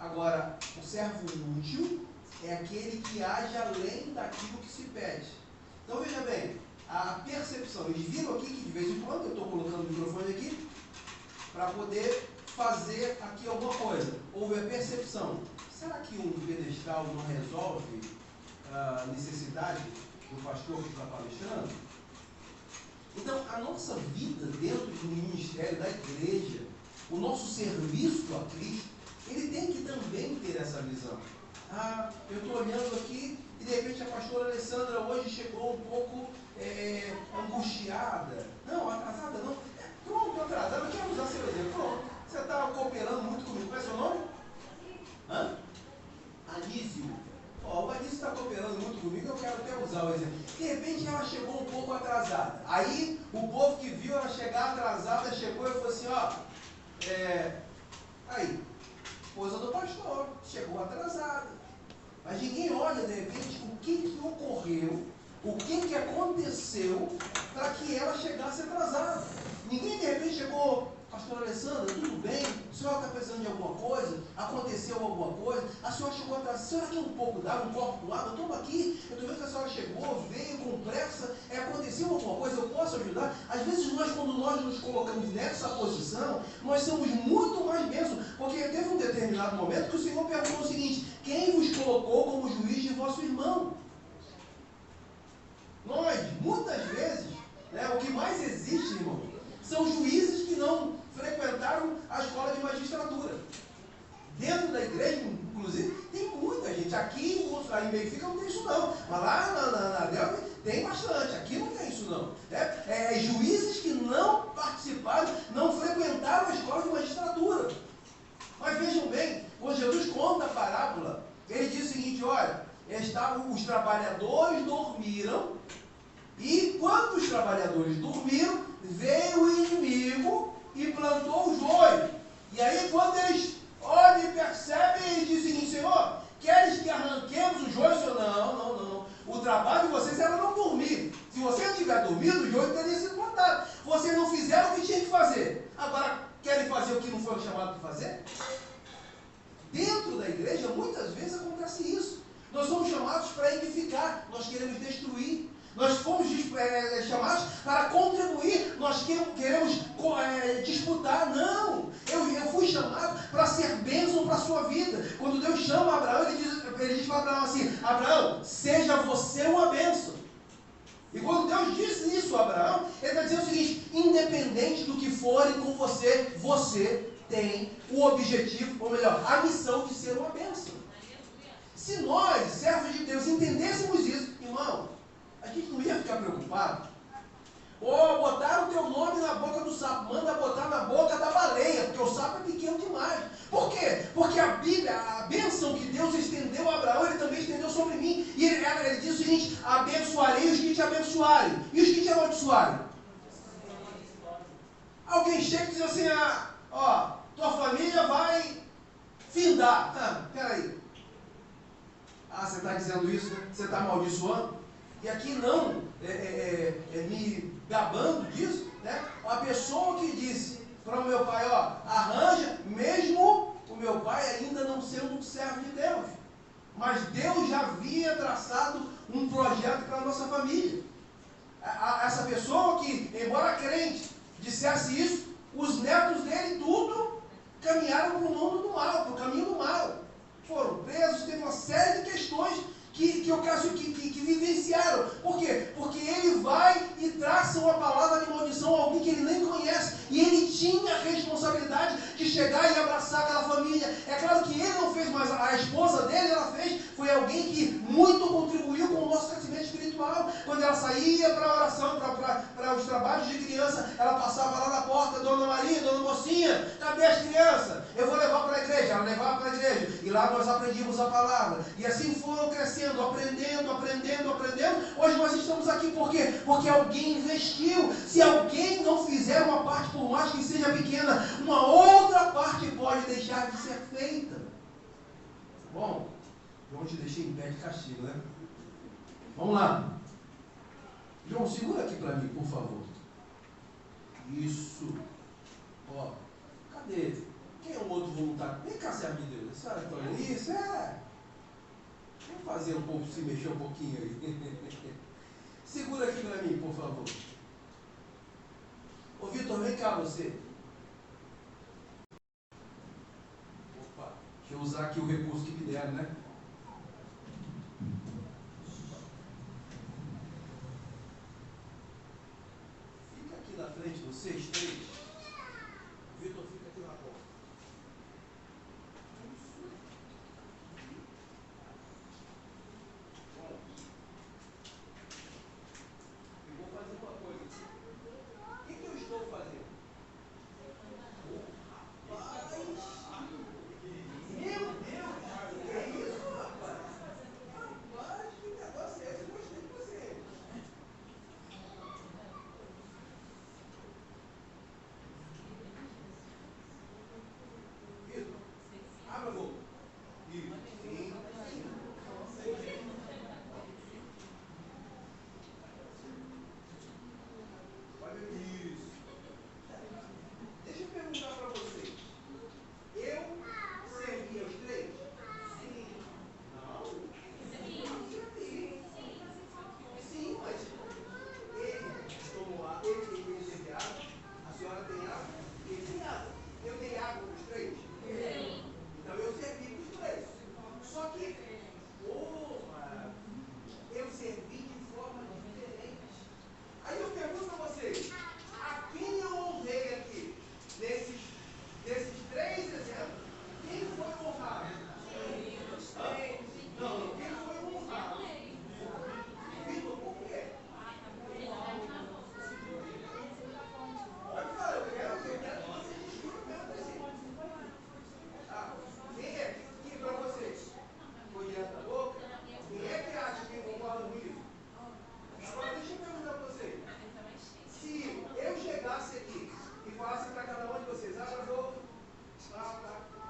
[SPEAKER 1] Agora, o servo útil é aquele que age além daquilo que se pede. Então veja bem, a percepção, eles viram aqui que de vez em quando eu estou colocando o microfone aqui para poder fazer aqui alguma coisa. Houve a percepção. Será que um pedestal não resolve a necessidade do pastor que está palestrando? Então, a nossa vida dentro do ministério da igreja, o nosso serviço a Cristo, ele tem que também ter essa visão. Eu estou olhando aqui e de repente a pastora Alessandra hoje chegou um pouco angustiada. Não, atrasada não. Pronto, atrasada, eu quero usar seu exemplo. Pronto, você está cooperando muito comigo. Qual é seu nome? Anísio. O Anísio está cooperando muito comigo, eu quero até usar o exemplo. De repente ela chegou um pouco atrasada. Aí o povo que viu ela chegar atrasada chegou e falou assim, aí, esposa do pastor, chegou atrasada. Mas ninguém olha de repente o que ocorreu, o que aconteceu para que ela chegasse atrasada. Ninguém de repente chegou, pastora Alessandra, tudo bem? A senhora está precisando de alguma coisa? Aconteceu alguma coisa? A senhora chegou atrasada, a senhora quer um pouco d'água, um copo d'água? Toma aqui, eu estou vendo que a senhora chegou, veio com pressa, aconteceu alguma coisa, eu posso ajudar? Às vezes quando nós nos colocamos nessa posição, nós somos muito mais bênçãos, porque teve um determinado momento que o Senhor perguntou o seguinte, quem vos colocou como juiz de vosso irmão? Nós, muitas vezes, o que mais existe, irmão, são juízes que não frequentaram a escola de magistratura. Dentro da igreja, inclusive, tem muita gente. Aqui em Benfica não tem isso não. Mas lá na Delta tem bastante. Aqui não tem isso não. Juízes que não participaram, não frequentaram a escola de magistratura. Mas vejam bem, quando Jesus conta a parábola, ele diz o seguinte, olha, os trabalhadores dormiram, e quando os trabalhadores dormiram, veio o inimigo e plantou o joio. E aí quando eles olham e percebem, eles dizem o seguinte, Senhor, queres que arranquemos o joio? Senhor, não. O trabalho de vocês era não dormir. Se você não tiver dormido, o joio teria sido plantado. Vocês não fizeram o que tinha que fazer. Agora, querem fazer o que não foram chamados para fazer? Dentro da igreja, muitas vezes acontece isso. Nós somos chamados para edificar, nós queremos destruir. Nós fomos chamados para contribuir, nós queremos disputar. Não, eu fui chamado para ser bênção para a sua vida. Quando Deus chama Abraão, ele diz para Abraão assim, Abraão, seja você uma bênção. E quando Deus diz isso a Abraão, ele está dizendo o seguinte, independente do que forem com você, você tem o objetivo, ou melhor, a missão de ser uma bênção. Se nós, servos de Deus, entendêssemos isso, irmão, a gente não ia ficar preocupado. Botaram o teu nome na boca do sapo, manda botar na boca da baleia, porque o sapo é pequeno demais. Por quê? Porque a Bíblia, a bênção que Deus estendeu a Abraão, ele também estendeu sobre mim. E ele diz o seguinte, abençoarei os que te abençoarem. E os que te amaldiçoarem? Alguém chega e diz assim, tua família vai findar. Peraí. Você está dizendo isso, né? Você está amaldiçoando? E aqui não me gabando disso, né? A pessoa que disse para o meu pai, arranja, mesmo o meu pai ainda não sendo um servo de Deus. Mas Deus já havia traçado um projeto para a nossa família. Essa pessoa que, embora crente, dissesse isso, os netos dele tudo caminharam para o mundo do mal, para o caminho do mal. Foram presos, teve uma série de questões que vivenciaram. Por quê? Porque ele vai e traça uma palavra de maldição a alguém que ele nem conhece. E ele tinha a responsabilidade de chegar e abraçar aquela família. É claro que ele não fez, mas a esposa dele, ela fez. Foi alguém alguém que muito contribuiu com o nosso crescimento espiritual. Quando ela saía para a oração, para os trabalhos de criança, ela passava lá na porta, Dona Maria, Dona Mocinha, cadê as crianças? Eu vou levar para a igreja. Ela levava para a igreja. E lá nós aprendíamos a palavra. E assim foram crescendo, aprendendo. Hoje nós estamos aqui por quê? Porque alguém investiu. Se alguém não fizer uma parte, por mais que seja pequena, uma outra parte pode deixar de ser feita. Bom, João, te deixei em pé de castigo, né? Vamos lá. João, segura aqui para mim, por favor. Isso. Ó, cadê? Quem é o outro voluntário? Vem cá, servo de Deus. A senhora olha isso? Vamos fazer um pouco, se mexer um pouquinho aí. Segura aqui para mim, por favor. Ô Vitor, vem cá você. Opa, deixa eu usar aqui o recurso que me deram, né? Fica aqui na frente, vocês três. O Vitor fica aqui na porta. Bom, eu vou fazer uma coisa aqui. O que eu estou fazendo? Meu Deus! Que é isso, rapaz? Rapaz, que negócio é esse? Eu gostei de você. Vitor, abra a boca. Isso. Sim. Vai ver isso. Deixa eu perguntar para vocês. Eu servi aos três? Sim. Não? Não servi. Sim, mas ele tomou água, ele teve água, a senhora tem água, ele tem água. Eu dei água para os três? Sim. Então eu servi para os três. Só que, eu servi de forma diferente. Aí eu pergunto a vocês, a quem eu honrei aqui? Nesses três exemplos, quem foi honrado? Não, quem foi honrado? Vitor, por quê? Pode falar, eu quero que vocês discutam mesmo assim. Quem é que para vocês foi direto da boca? Quem é que acha que concorda com isso? Agora deixa eu perguntar para vocês. Se eu chegasse aqui e falasse para cada um de vocês, abra a boca,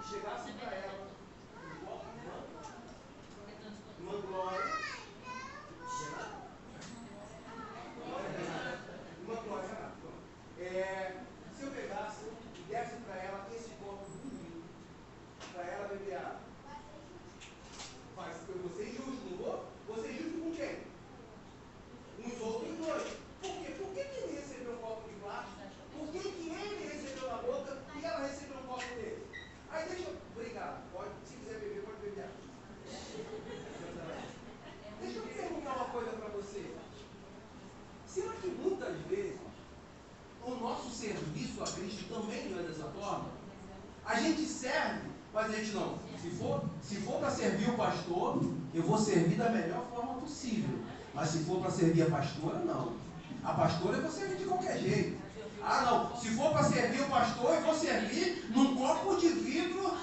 [SPEAKER 1] e chegasse para ela, uma glória, se eu pegasse e desse para ela esse copo bonito, para ela beber água, eu vou ser justo, não vou? Vou ser justo com quem? Uns outros dois. Por quê? Por que ele recebeu um copo de plástico? Por que ele recebeu na boca e ela recebeu um copo dele? Aí deixa eu... Obrigado. Se quiser beber, pode beber água. Deixa eu perguntar uma coisa para você. Será que muitas vezes o nosso serviço a Cristo também não é dessa forma? A gente serve, mas a gente não. Se for para servir o pastor, eu vou servir da melhor forma possível. Mas se for para servir a pastora, não. A pastora eu vou servir de qualquer jeito. Ah, não. Se for para servir o pastor, eu vou servir num copo de vidro,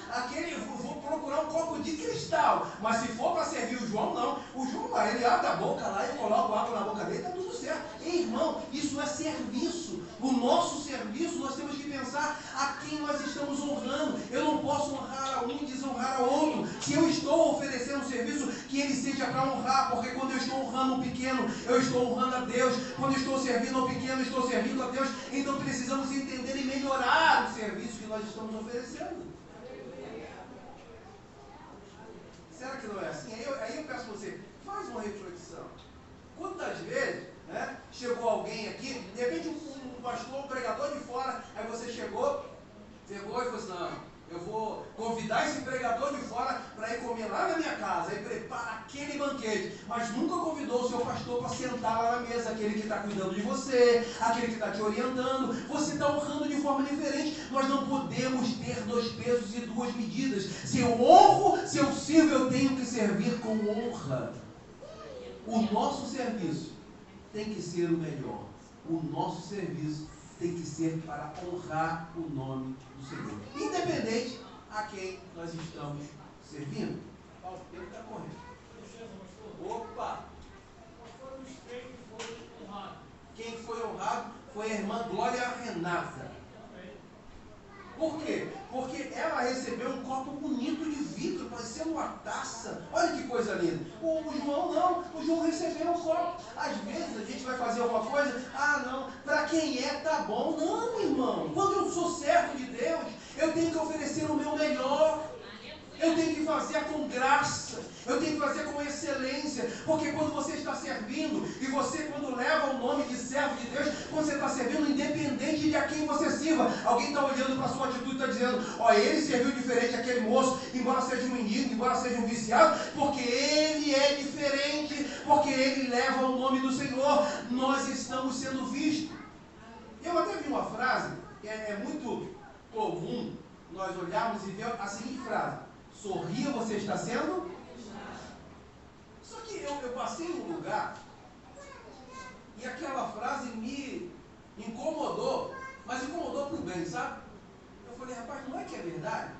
[SPEAKER 1] vou procurar um copo de cristal. Mas se for para servir o João, não. O João lá, ele abre a boca lá e coloca água na boca dele, está tudo certo. Ei, irmão, isso é serviço. O nosso serviço, nós temos que pensar a quem nós estamos honrando. Eu não posso honrar a um e desonrar a outro. Se eu estou oferecendo um serviço, que ele seja para honrar, porque quando eu estou honrando o pequeno, eu estou honrando a Deus. Quando eu estou servindo ao pequeno, eu estou servindo a Deus. Então precisamos entender e melhorar o serviço que nós estamos oferecendo. Será que não é assim? Aí eu peço a você, faz uma reflexão. Quantas vezes, né, chegou alguém aqui, de repente um pastor, um pregador de fora, aí você chegou, pegou e falou assim, não, Eu vou convidar esse pregador de fora para ir comer lá na minha casa, e prepara aquele banquete. Mas nunca convidou o seu pastor para sentar lá na mesa, aquele que está cuidando de você, aquele que está te orientando. Você está honrando de forma diferente. Nós não podemos ter 2 pesos e 2 medidas. Se eu honro, se eu sirvo, eu tenho que servir com honra. O nosso serviço tem que ser o melhor. O nosso serviço tem que ser para honrar o nome do Senhor, independente a quem nós estamos servindo. O tempo está correndo. Opa!
[SPEAKER 2] Quais foram os 3 que foram honrados?
[SPEAKER 1] Quem foi honrado foi a irmã Glória Renata. Por quê? Porque ela recebeu um copo bonito de vidro, parecendo uma taça. Olha que coisa linda. O João não. O João recebeu um copo. Às vezes a gente vai fazer alguma coisa. Ah, não. Para quem é, tá bom. Não, irmão. Quando eu sou servo de Deus, eu tenho que oferecer o meu melhor. Eu tenho que fazer com graça, eu tenho que fazer com excelência, porque quando você está servindo, e você quando leva o nome de servo de Deus, você está servindo independente de a quem você sirva. Alguém está olhando para a sua atitude e está dizendo, ó, ele serviu diferente aquele moço, embora seja um menino, embora seja um viciado, porque ele é diferente, porque ele leva o nome do Senhor. Nós estamos sendo vistos. Eu até vi uma frase, que é muito comum, nós olharmos e ver a seguinte frase: sorria, você está sendo? Só que eu passei em um lugar e aquela frase me incomodou, mas incomodou para o bem, sabe? Eu falei, rapaz, não é que é verdade?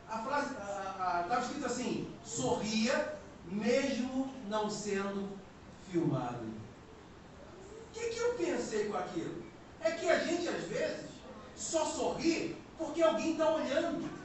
[SPEAKER 1] A frase estava escrito assim: sorria mesmo não sendo filmado. O que eu pensei com aquilo? É que a gente às vezes só sorri porque alguém está olhando.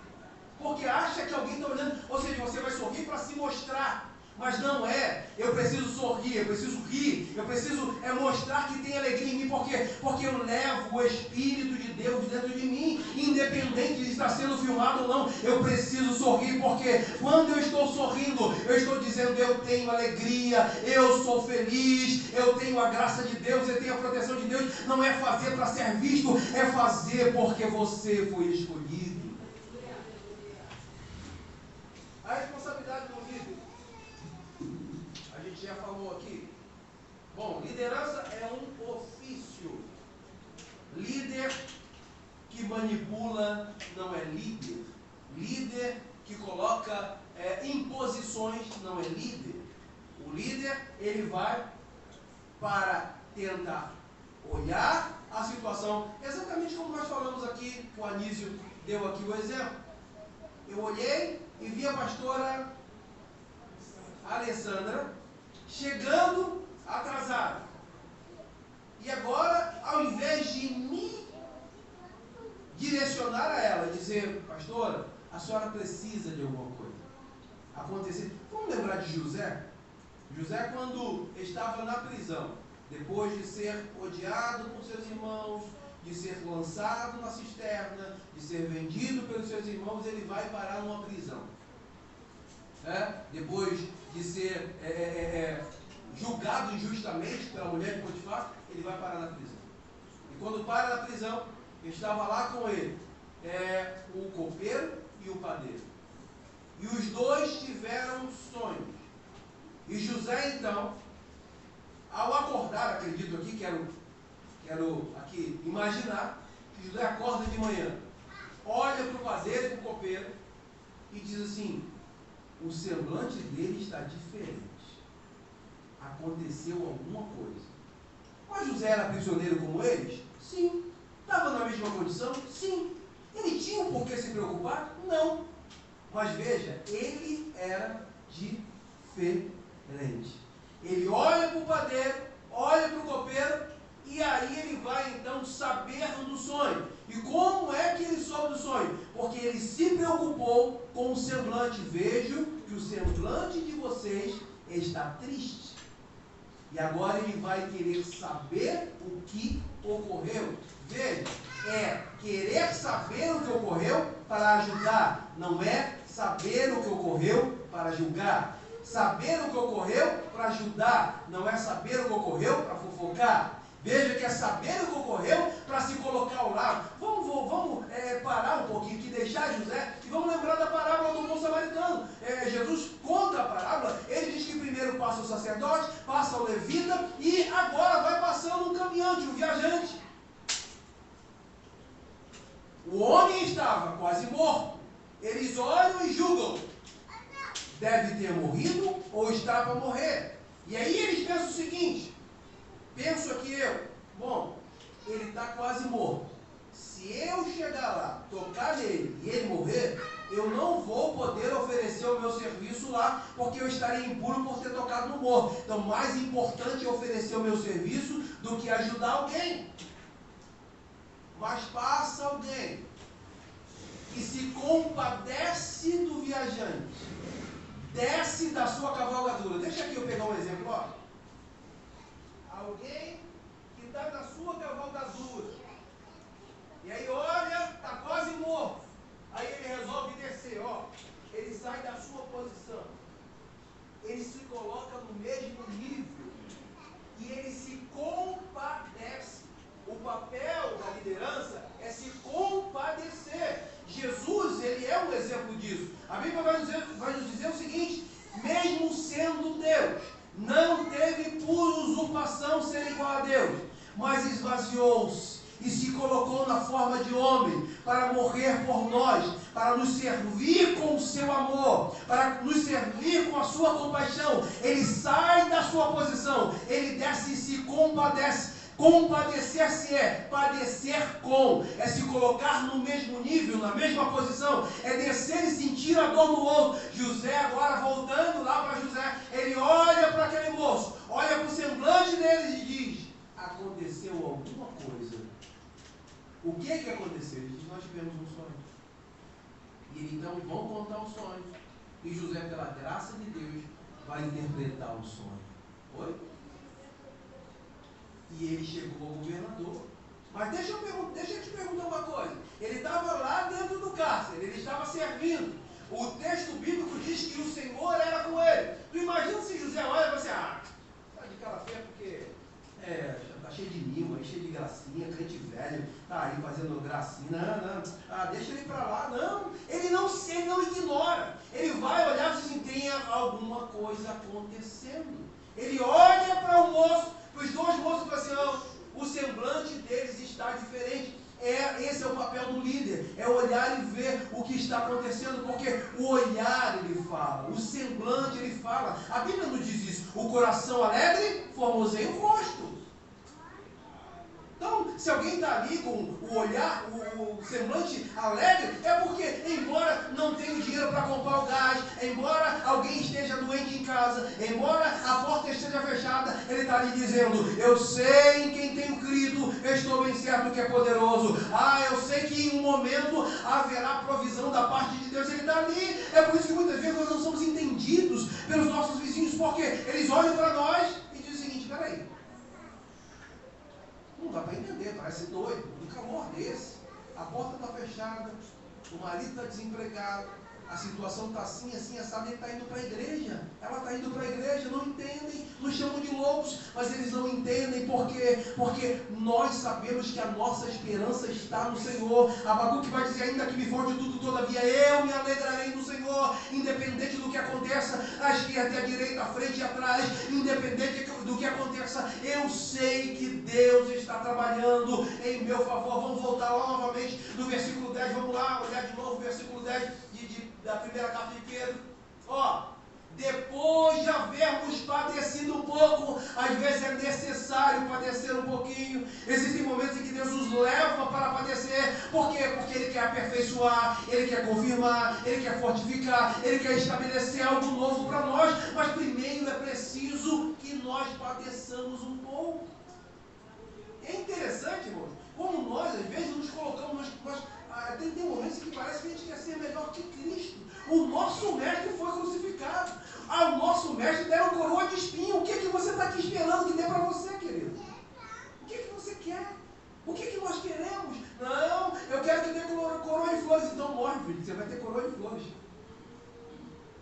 [SPEAKER 1] Porque acha que alguém está olhando, ou seja, você vai sorrir para se mostrar, mas não é. Eu preciso sorrir, eu preciso rir, eu preciso mostrar que tem alegria em mim, porque eu levo o Espírito de Deus dentro de mim, independente de estar sendo filmado ou não. Eu preciso sorrir, porque quando eu estou sorrindo, eu estou dizendo, eu tenho alegria, eu sou feliz, eu tenho a graça de Deus, eu tenho a proteção de Deus. Não é fazer para ser visto, é fazer porque você foi escolhido. A responsabilidade do líder, a gente já falou aqui. Bom, liderança é um ofício. Líder que manipula não é líder. Líder que coloca imposições não é líder. O líder, ele vai para tentar olhar a situação, exatamente como nós falamos aqui, o Anísio deu aqui o exemplo. Eu olhei e vi a pastora Alessandra chegando atrasada. E agora, ao invés de me direcionar a ela, dizer, pastora, a senhora precisa de alguma coisa acontecer. Vamos lembrar de José? José, quando estava na prisão, depois de ser odiado por seus irmãos, de ser lançado na cisterna, de ser vendido pelos seus irmãos, ele vai parar numa prisão. Depois de ser julgado injustamente pela mulher de Potifar, ele vai parar na prisão. E quando para na prisão, estava lá com ele o copeiro e o padeiro. E os dois tiveram sonhos. E José, então, ao acordar, acredito aqui, quero aqui imaginar, que José acorda de manhã, olha para o padeiro e para o copeiro e diz assim, o semblante dele está diferente. Aconteceu alguma coisa. Mas José era prisioneiro como eles? Sim. Estava na mesma condição? Sim. Ele tinha um porquê se preocupar? Não. Mas veja, ele era diferente. Ele olha para o padeiro, olha para o copeiro, e aí ele vai então saber do sonho. E como é que ele soube do sonho? Porque ele se preocupou com o semblante. Vejo que o semblante de vocês está triste. E agora ele vai querer saber o que ocorreu. Veja, é querer saber o que ocorreu para ajudar, não é saber o que ocorreu para julgar. Saber o que ocorreu para ajudar, não é saber o que ocorreu para fofocar. Veja que é saber o que ocorreu para se colocar ao lado. Vamos parar um pouquinho aqui, deixar José, e vamos lembrar da parábola do bom samaritano. Jesus conta a parábola, ele diz que primeiro passa o sacerdote, passa o levita, e agora vai passando um caminhante, um viajante. O homem estava quase morto. Eles olham e julgam. Deve ter morrido ou está para morrer. E aí eles pensam o seguinte, penso aqui eu, bom, ele está quase morto. Se eu chegar lá, tocar nele e ele morrer, eu não vou poder oferecer o meu serviço lá, porque eu estarei impuro por ter tocado no morto. Então, mais importante é oferecer o meu serviço do que ajudar alguém. Mas passa alguém que se compadece do viajante, desce da sua cavalgadura. Deixa aqui eu pegar um exemplo, ó. Alguém que está na sua cavalgadura, e aí olha, está quase morto, aí ele resolve descer, ó. Ele sai da sua posição, ele se coloca no mesmo nível, e ele se compadece. O papel da liderança é se compadecer. Jesus, ele é um exemplo disso. A Bíblia vai nos dizer o seguinte: mesmo sendo Deus, não teve por usurpação ser igual a Deus, mas esvaziou-se e se colocou na forma de homem para morrer por nós, para nos servir com o seu amor, para nos servir com a sua compaixão. Ele sai da sua posição, ele desce e se compadece. Compadecer-se é padecer com, é se colocar no mesmo nível, na mesma posição, é descer e sentir a dor do outro. José, agora voltando lá para José, ele olha para aquele moço, olha para o semblante dele e diz: aconteceu alguma coisa. O que aconteceu? Ele diz: nós tivemos um sonho. E ele, então, vão contar o sonho. E José, pela graça de Deus, vai interpretar o sonho. Oi? E ele chegou ao governador. Mas deixa eu te perguntar uma coisa. Ele estava lá dentro do cárcere, ele estava servindo. O texto bíblico diz que o Senhor era com ele. Tu imagina se José olha e você, está de cara feia porque está cheio de mimo, cheio de gracinha, crente velho, está aí fazendo gracinha. Não, deixa ele para lá. Não, ele não ignora. Ele vai olhar e diz assim: tem alguma coisa acontecendo. Ele olha para o moço, os dois moços falam assim: não, o semblante deles está diferente. Esse é o papel do líder, é olhar e ver o que está acontecendo, porque o olhar ele fala, o semblante ele fala. A Bíblia nos diz isso: o coração alegre formoseia o rosto. Então, se alguém está ali com o olhar, o semblante alegre, é porque, embora não tenha dinheiro para comprar o gás, embora alguém esteja doente em casa, embora a porta esteja fechada, ele está ali dizendo: eu sei em quem tenho crido, eu estou bem certo que é poderoso. Eu sei que em um momento haverá provisão da parte de Deus. Ele está ali. É por isso que muitas vezes nós não somos entendidos pelos nossos vizinhos, porque eles olham para nós e dizem o seguinte: peraí, não dá para entender, parece doido, um calor desse, a porta está fechada, o marido está desempregado, a situação está assim, assado, ele está indo para a igreja, ela está indo para a igreja, não entendem, nos chamam de loucos, mas eles não entendem porque nós sabemos que a nossa esperança está no Senhor. Abacuque vai dizer: ainda que me falte tudo, todavia eu me alegrarei no Senhor, independente do que aconteça, à esquerda e à direita, à frente e atrás, independente do que aconteça, eu sei que Deus está trabalhando em meu favor. Vamos voltar lá novamente no versículo 10, vamos lá, olhar de novo o versículo 10 da primeira carta de Pedro. Depois de havermos padecido um pouco, às vezes é necessário padecer um pouquinho. Existem momentos em que Deus nos leva para padecer. Por quê? Porque Ele quer aperfeiçoar, Ele quer confirmar, Ele quer fortificar, Ele quer estabelecer algo novo para nós. Mas primeiro é preciso que nós padeçamos um pouco. É interessante, irmãos, como nós às vezes nos colocamos, tem momentos que parece que a gente quer ser melhor que Cristo. O nosso mestre foi crucificado. Ao nosso mestre deram coroa de espinho. O que você está aqui esperando que dê para você, querido? O que você quer? O que nós queremos? Não, eu quero que dê coroa de flores. Então morre, filho, você vai ter coroa de flores.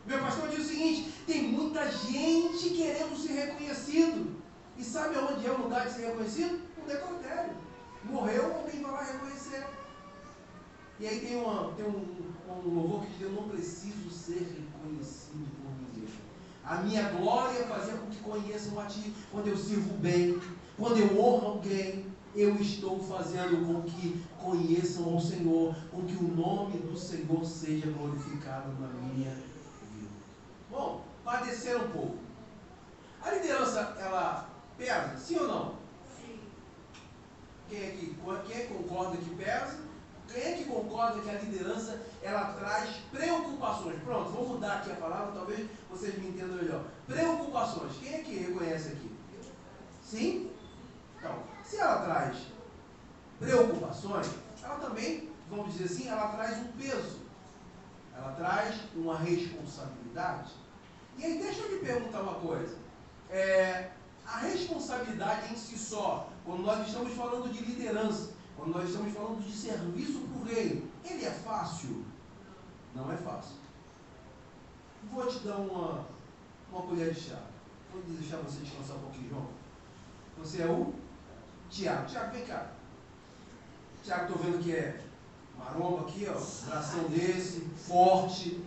[SPEAKER 1] Meu pastor diz o seguinte: tem muita gente querendo ser reconhecido. E sabe onde é o lugar de ser reconhecido? um necrotério. Morreu, alguém vai lá reconhecer. E aí tem um louvor que diz: eu não preciso ser reconhecido por ninguém. A minha glória é fazer com que conheçam a Ti. Quando eu sirvo bem, quando eu honro alguém, eu estou fazendo com que conheçam ao Senhor, com que o nome do Senhor seja glorificado na minha vida. Bom, vai descer um pouco. A liderança, ela pesa, sim ou não?
[SPEAKER 2] Sim.
[SPEAKER 1] Quem concorda que pesa? Quem é que concorda que a liderança, ela traz preocupações? Pronto, vou mudar aqui a palavra, talvez vocês me entendam melhor. Preocupações. Quem é que reconhece aqui? Sim? Então, se ela traz preocupações, ela também, vamos dizer assim, ela traz um peso. Ela traz uma responsabilidade. E aí, deixa eu lhe perguntar uma coisa. A responsabilidade em si só, quando nós estamos falando de liderança, quando nós estamos falando de serviço para o reino, ele é fácil? Não é fácil. Vou te dar uma colher de chá. Vou deixar você descansar um pouquinho, João. Você é o Tiago. Tiago, vem cá. Tiago, estou vendo que é maromba aqui, ó, bração desse, forte.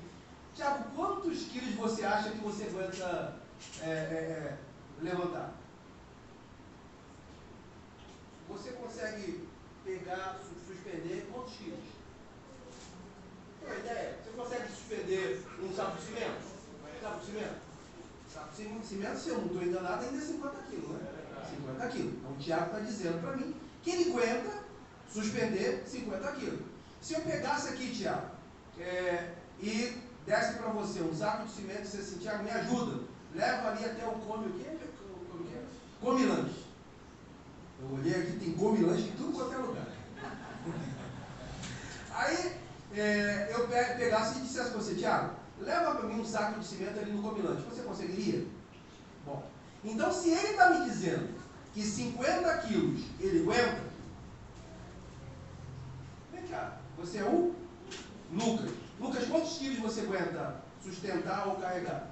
[SPEAKER 1] Tiago, quantos quilos você acha que você aguenta levantar? Você consegue pegar, suspender quantos quilos? Tem uma ideia? Você consegue suspender um saco de cimento? Saco de cimento? Saco de cimento, se eu não estou enganado, ainda é 50 quilos, né? 50 quilos. Então o Tiago está dizendo para mim que ele aguenta suspender 50 quilos. Se eu pegasse aqui, Tiago, e desse para você um saco de cimento e você assim: Tiago, me ajuda, leva ali até o come o quê? Come lanche. Eu olhei aqui, tem come lanche em tudo quanto é lugar. Aí eu pegasse e dissesse para você: Tiago, leva para mim um saco de cimento ali no come lanche. Você conseguiria? Bom, então se ele está me dizendo que 50 quilos ele aguenta, vem cá, você é o Lucas. Lucas, quantos quilos você aguenta sustentar ou carregar?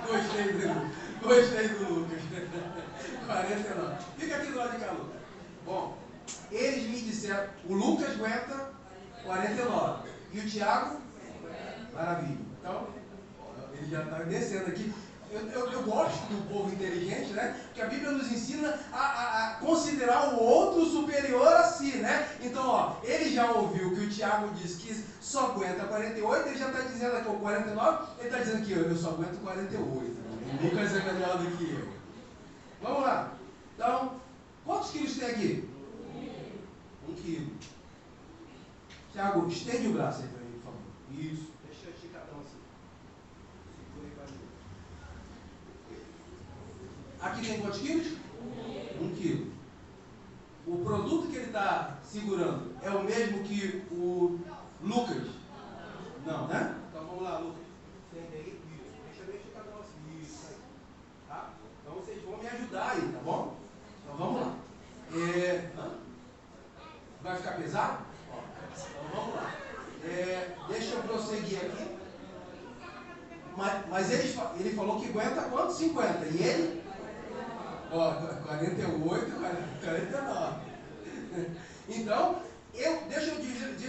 [SPEAKER 1] Gostei do Lucas. 49. Fica aqui do lado de cá, Lucas. Bom, eles me disseram, o Lucas aguenta 49. E o Tiago? Maravilha. Então, ele já está descendo aqui. Eu gosto do povo inteligente, né? Porque a Bíblia nos ensina a considerar o outro superior a si, né? Então, ó, ele já ouviu que o Tiago disse que só aguenta 48, ele já está dizendo aqui o 49, ele está dizendo que eu só aguento 48. O Lucas é melhor do que eu. Vamos lá. Então, quantos quilos tem aqui? 1 quilo. Tiago, estende o braço aí para mim, por favor. Isso. Deixa eu esticadão assim. Segura aí para mim. Aqui tem quantos quilos? 1 quilo. O produto que ele está segurando é o mesmo que o Lucas? Não, né? Então vamos lá, Lucas. Estende aí. Isso. Deixa eu ver esticadão assim. Isso aí. Tá? Então vocês vão me ajudar aí, tá bom? Então vamos lá. Vai ficar pesado? Então vamos lá. Deixa eu prosseguir aqui. Mas ele falou que aguenta quanto? 50. E ele? 48, 49. Então, deixa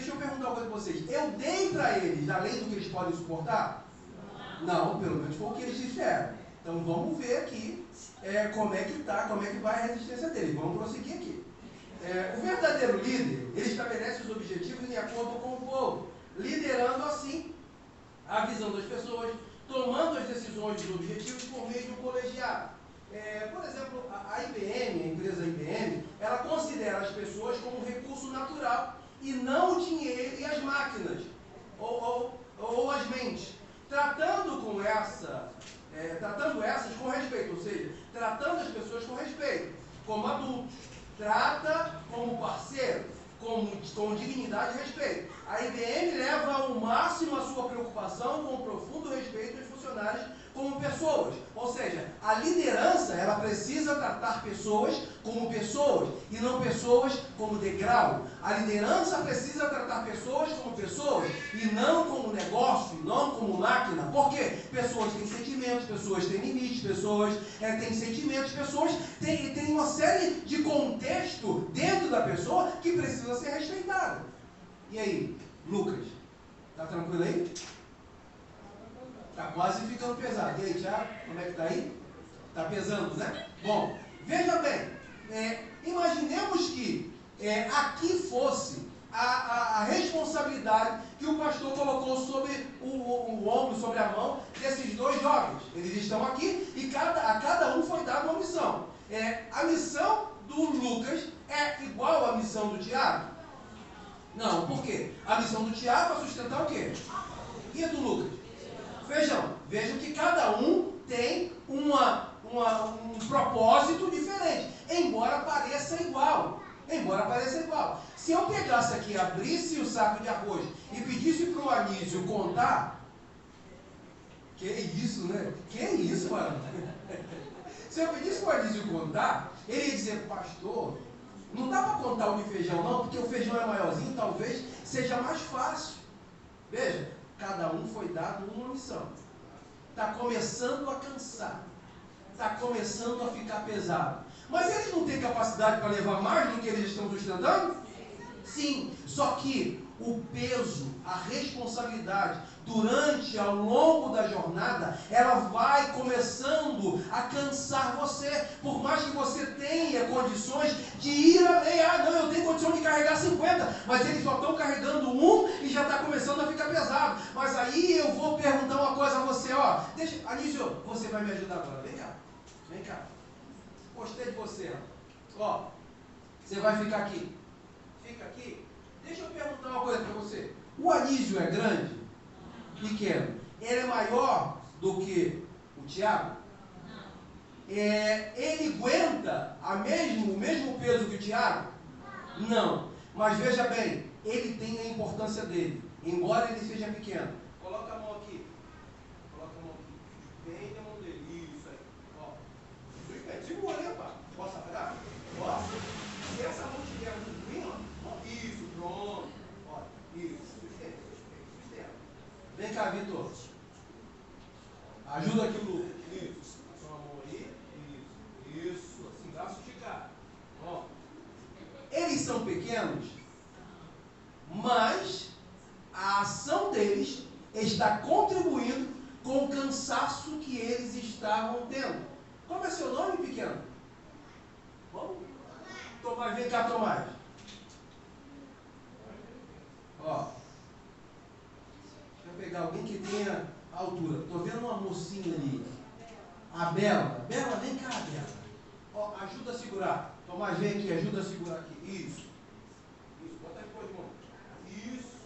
[SPEAKER 1] eu perguntar uma coisa para vocês. Eu dei para eles, além do que eles podem suportar? Não, pelo menos foi o que eles disseram. Então vamos ver aqui como é que tá, como é que vai a resistência deles. Vamos prosseguir aqui. O verdadeiro líder, ele estabelece os objetivos de acordo com o povo, liderando assim a visão das pessoas, tomando as decisões dos objetivos por meio de um colegiado. Por exemplo, a IBM, a empresa IBM, ela considera as pessoas como um recurso natural e não o dinheiro e as máquinas, ou as mentes. Tratando essas com respeito, ou seja, tratando as pessoas com respeito, como adultos. Trata como parceiro, com dignidade e respeito. A IBM leva ao máximo a sua preocupação com o profundo respeito aos funcionários.
[SPEAKER 3] funcionários como pessoas. Ou seja, a liderança, ela precisa tratar pessoas como pessoas e não pessoas como degrau. A liderança precisa tratar pessoas como pessoas e não como negócio, não como máquina. Por quê? Pessoas têm sentimentos, pessoas têm limites, pessoas têm sentimentos, pessoas têm uma série de contexto dentro da pessoa que precisa ser respeitado. E aí, Lucas, tá tranquilo aí? Tá quase ficando pesado. E aí, Thiago, como é que tá aí? Tá pesando, né? Bom, veja bem, imaginemos que aqui fosse a responsabilidade que o pastor colocou sobre o ombro, sobre a mão desses dois jovens. Eles estão aqui e a cada um foi dada uma missão. A missão do Lucas é igual à missão do Tiago? Não, por quê? A missão do Tiago é sustentar o quê? E a do Lucas? Vejam que cada um tem um propósito diferente, embora pareça igual. Se eu pegasse aqui, abrisse o saco de arroz e pedisse para o Anísio contar, que isso, né? Que isso, mano? Se eu pedisse para o Anísio contar, ele ia dizer, pastor, não dá para contar o de feijão não, porque o feijão é maiorzinho, talvez seja mais fácil. Veja, cada um foi dado uma missão. Está começando a cansar. Está começando a ficar pesado. Mas eles não têm capacidade para levar mais do que eles estão sustentando? Sim. Só que o peso, a responsabilidade, ao longo da jornada, ela vai começando a cansar você. Por mais que você tenha condições de ir além. Não, eu tenho condição de carregar 50, mas eles só estão carregando um e já está começando a ficar pesado. Mas aí eu vou perguntar uma coisa a você, Anísio, você vai me ajudar agora. Vem cá. Gostei de você, você vai ficar aqui. Fica aqui. Deixa eu perguntar uma coisa para você. O Anísio é grande? Pequeno. Ele é maior do que o Tiago? Ele aguenta o mesmo peso que o Tiago? Não. Mas veja bem, ele tem a importância dele, embora ele seja pequeno. Coloca a mão aqui. Bem na mão dele. Isso aí. Segura, né, pá? Posso apagar? Posso? Se essa mão estiver muito ruim, isso, pronto. Isso. Vem cá, Vitor. Ajuda aqui o Lucas. Isso. Só a mão aí. Isso. Assim, braço esticado. Eles são pequenos, mas a ação deles está contribuindo com o cansaço que eles estavam tendo. Qual é seu nome, pequeno? Vamos? Tomás, vem cá, Tomás. Deixa eu pegar alguém que tenha altura. Estou vendo uma mocinha ali. A Bela. Bela, vem cá, Bela. Ajuda a segurar. Tomás, vem aqui, ajuda a segurar aqui. Isso. Bota depois, irmão. Isso.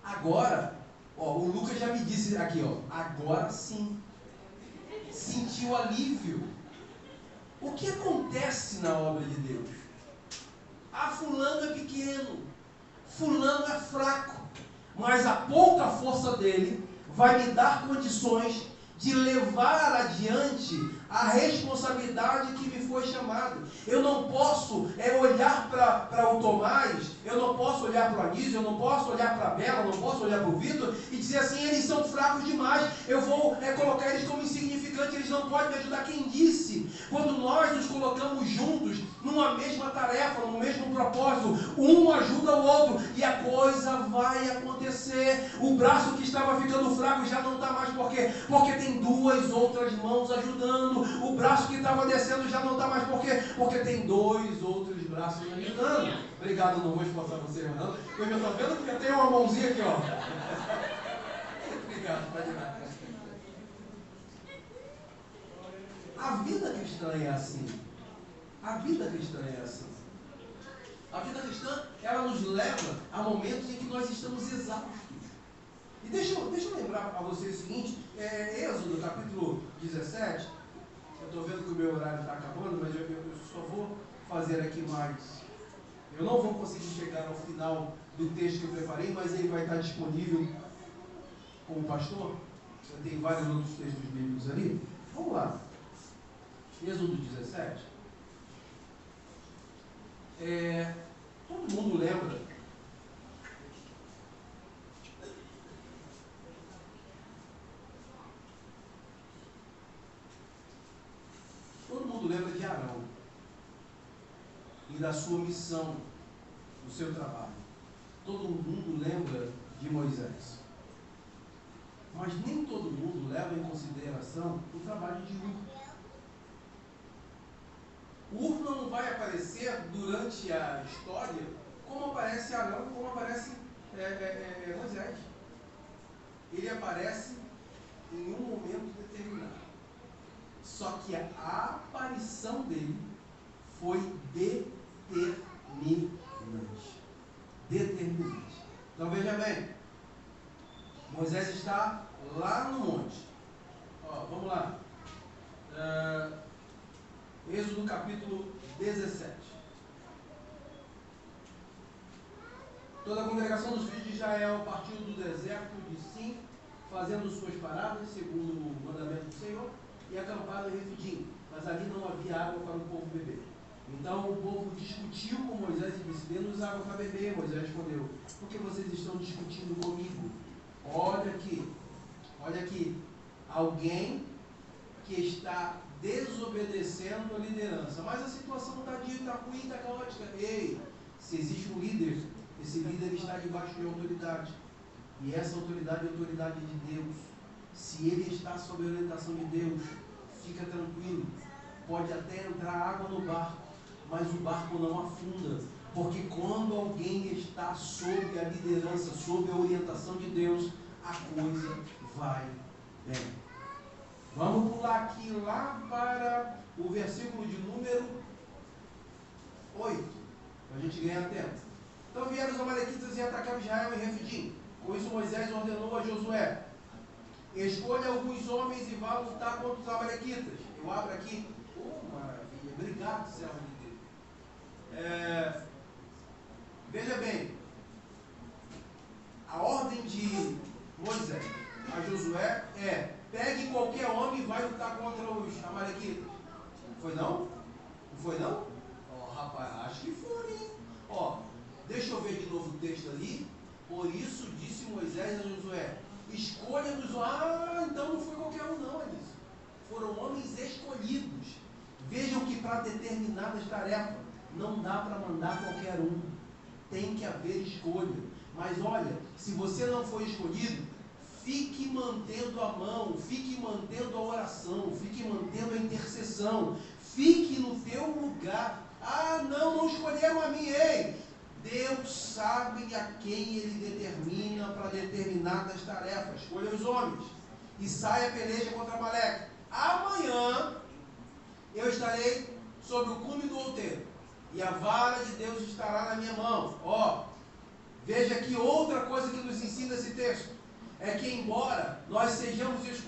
[SPEAKER 3] Agora, o Lucas já me disse aqui, agora sim. Sentiu alívio. O que acontece na obra de Deus? Fulano é pequeno, fulano é fraco, mas a pouca força dele vai me dar condições de levar adiante a responsabilidade que me foi chamada. Eu não posso olhar para o Tomás, eu não posso olhar para o Anísio, eu não posso olhar para a Bela, eu não posso olhar para o Vitor e dizer assim, eles são fracos demais, eu vou colocar eles como insignificantes, eles não podem me ajudar. Quem disse? Quando nós nos colocamos juntos numa mesma tarefa, no mesmo propósito, um ajuda o outro e a coisa vai acontecer. O braço que estava ficando fraco já não está mais, por quê? Porque tem duas outras mãos ajudando. O braço que estava descendo já não está mais, por quê? Porque tem dois outros braços ajudando. Obrigado, não vou esforçar você, irmão. Eu já estou vendo que tem uma mãozinha aqui, Obrigado, pode ir lá. A vida cristã é assim. A vida cristã, ela nos leva a momentos em que nós estamos exaustos. E deixa eu lembrar a vocês o seguinte, Êxodo, capítulo 17, eu estou vendo que o meu horário está acabando, mas eu só vou fazer aqui mais. Eu não vou conseguir chegar ao final do texto que eu preparei, mas ele vai estar disponível
[SPEAKER 1] como pastor. Tem vários outros textos bíblicos ali. Vamos lá. Êxodo 17. Todo mundo lembra de Arão e da sua missão, do seu trabalho. Todo mundo lembra de Moisés. Mas nem todo mundo leva em consideração o trabalho de Ur. Ur não vai aparecer durante a história como aparece Arão, como aparece Moisés. Ele aparece em um momento determinado. Só que a aparição dele foi determinante. Então veja bem, Moisés está lá no monte. Vamos lá. Êxodo capítulo 17. Toda a congregação dos filhos de Israel partiu do deserto de Sim, fazendo suas paradas, segundo o mandamento do Senhor, e acamparam em Refidim. Mas ali não havia água para o povo beber. Então o povo discutiu com Moisés e disse: dê-nos água para beber. Moisés respondeu: por que vocês estão discutindo comigo? Olha aqui, alguém que está desobedecendo a liderança. Mas a situação está ruim, está caótica. Ei, se existe um líder, esse líder está debaixo de autoridade. E essa autoridade é a autoridade de Deus. Se ele está sob a orientação de Deus, fica tranquilo. Pode até entrar água no barco, mas o barco não afunda. Porque quando alguém está sob a liderança, sob a orientação de Deus, a coisa vai bem. Vamos pular aqui lá para o versículo de número 8, para a gente ganhar tempo. Então vieram os amalequitas e atacaram Israel em Refidim. Com isso Moisés ordenou a Josué: escolha alguns homens e vá lutar contra os amalequitas. Eu abro aqui. Maravilha. Obrigado, servo de Deus. Veja bem, a ordem de Moisés a Josué é: pegue qualquer homem e vai lutar contra os amalequitas. Foi não? Não foi não? Rapaz, acho que foi, hein? Deixa eu ver de novo o texto ali. Por isso disse Moisés a Josué: escolha dos homens. Então não foi qualquer um não, Alice. Foram homens escolhidos. Vejam que para determinadas tarefas não dá para mandar qualquer um. Tem que haver escolha. Mas olha, se você não for escolhido, fique mantendo a mão, fique mantendo a oração, fique mantendo a intercessão, fique no teu lugar. Não escolheram a mim, ei! Deus sabe a quem Ele determina para determinadas tarefas. Escolha os homens e saia a peleja contra Amaleque. Amanhã eu estarei sobre o cume do outeiro e a vara de Deus estará na minha mão. Veja que outra coisa que nos ensina esse texto é que embora nós sejamos escolhidos,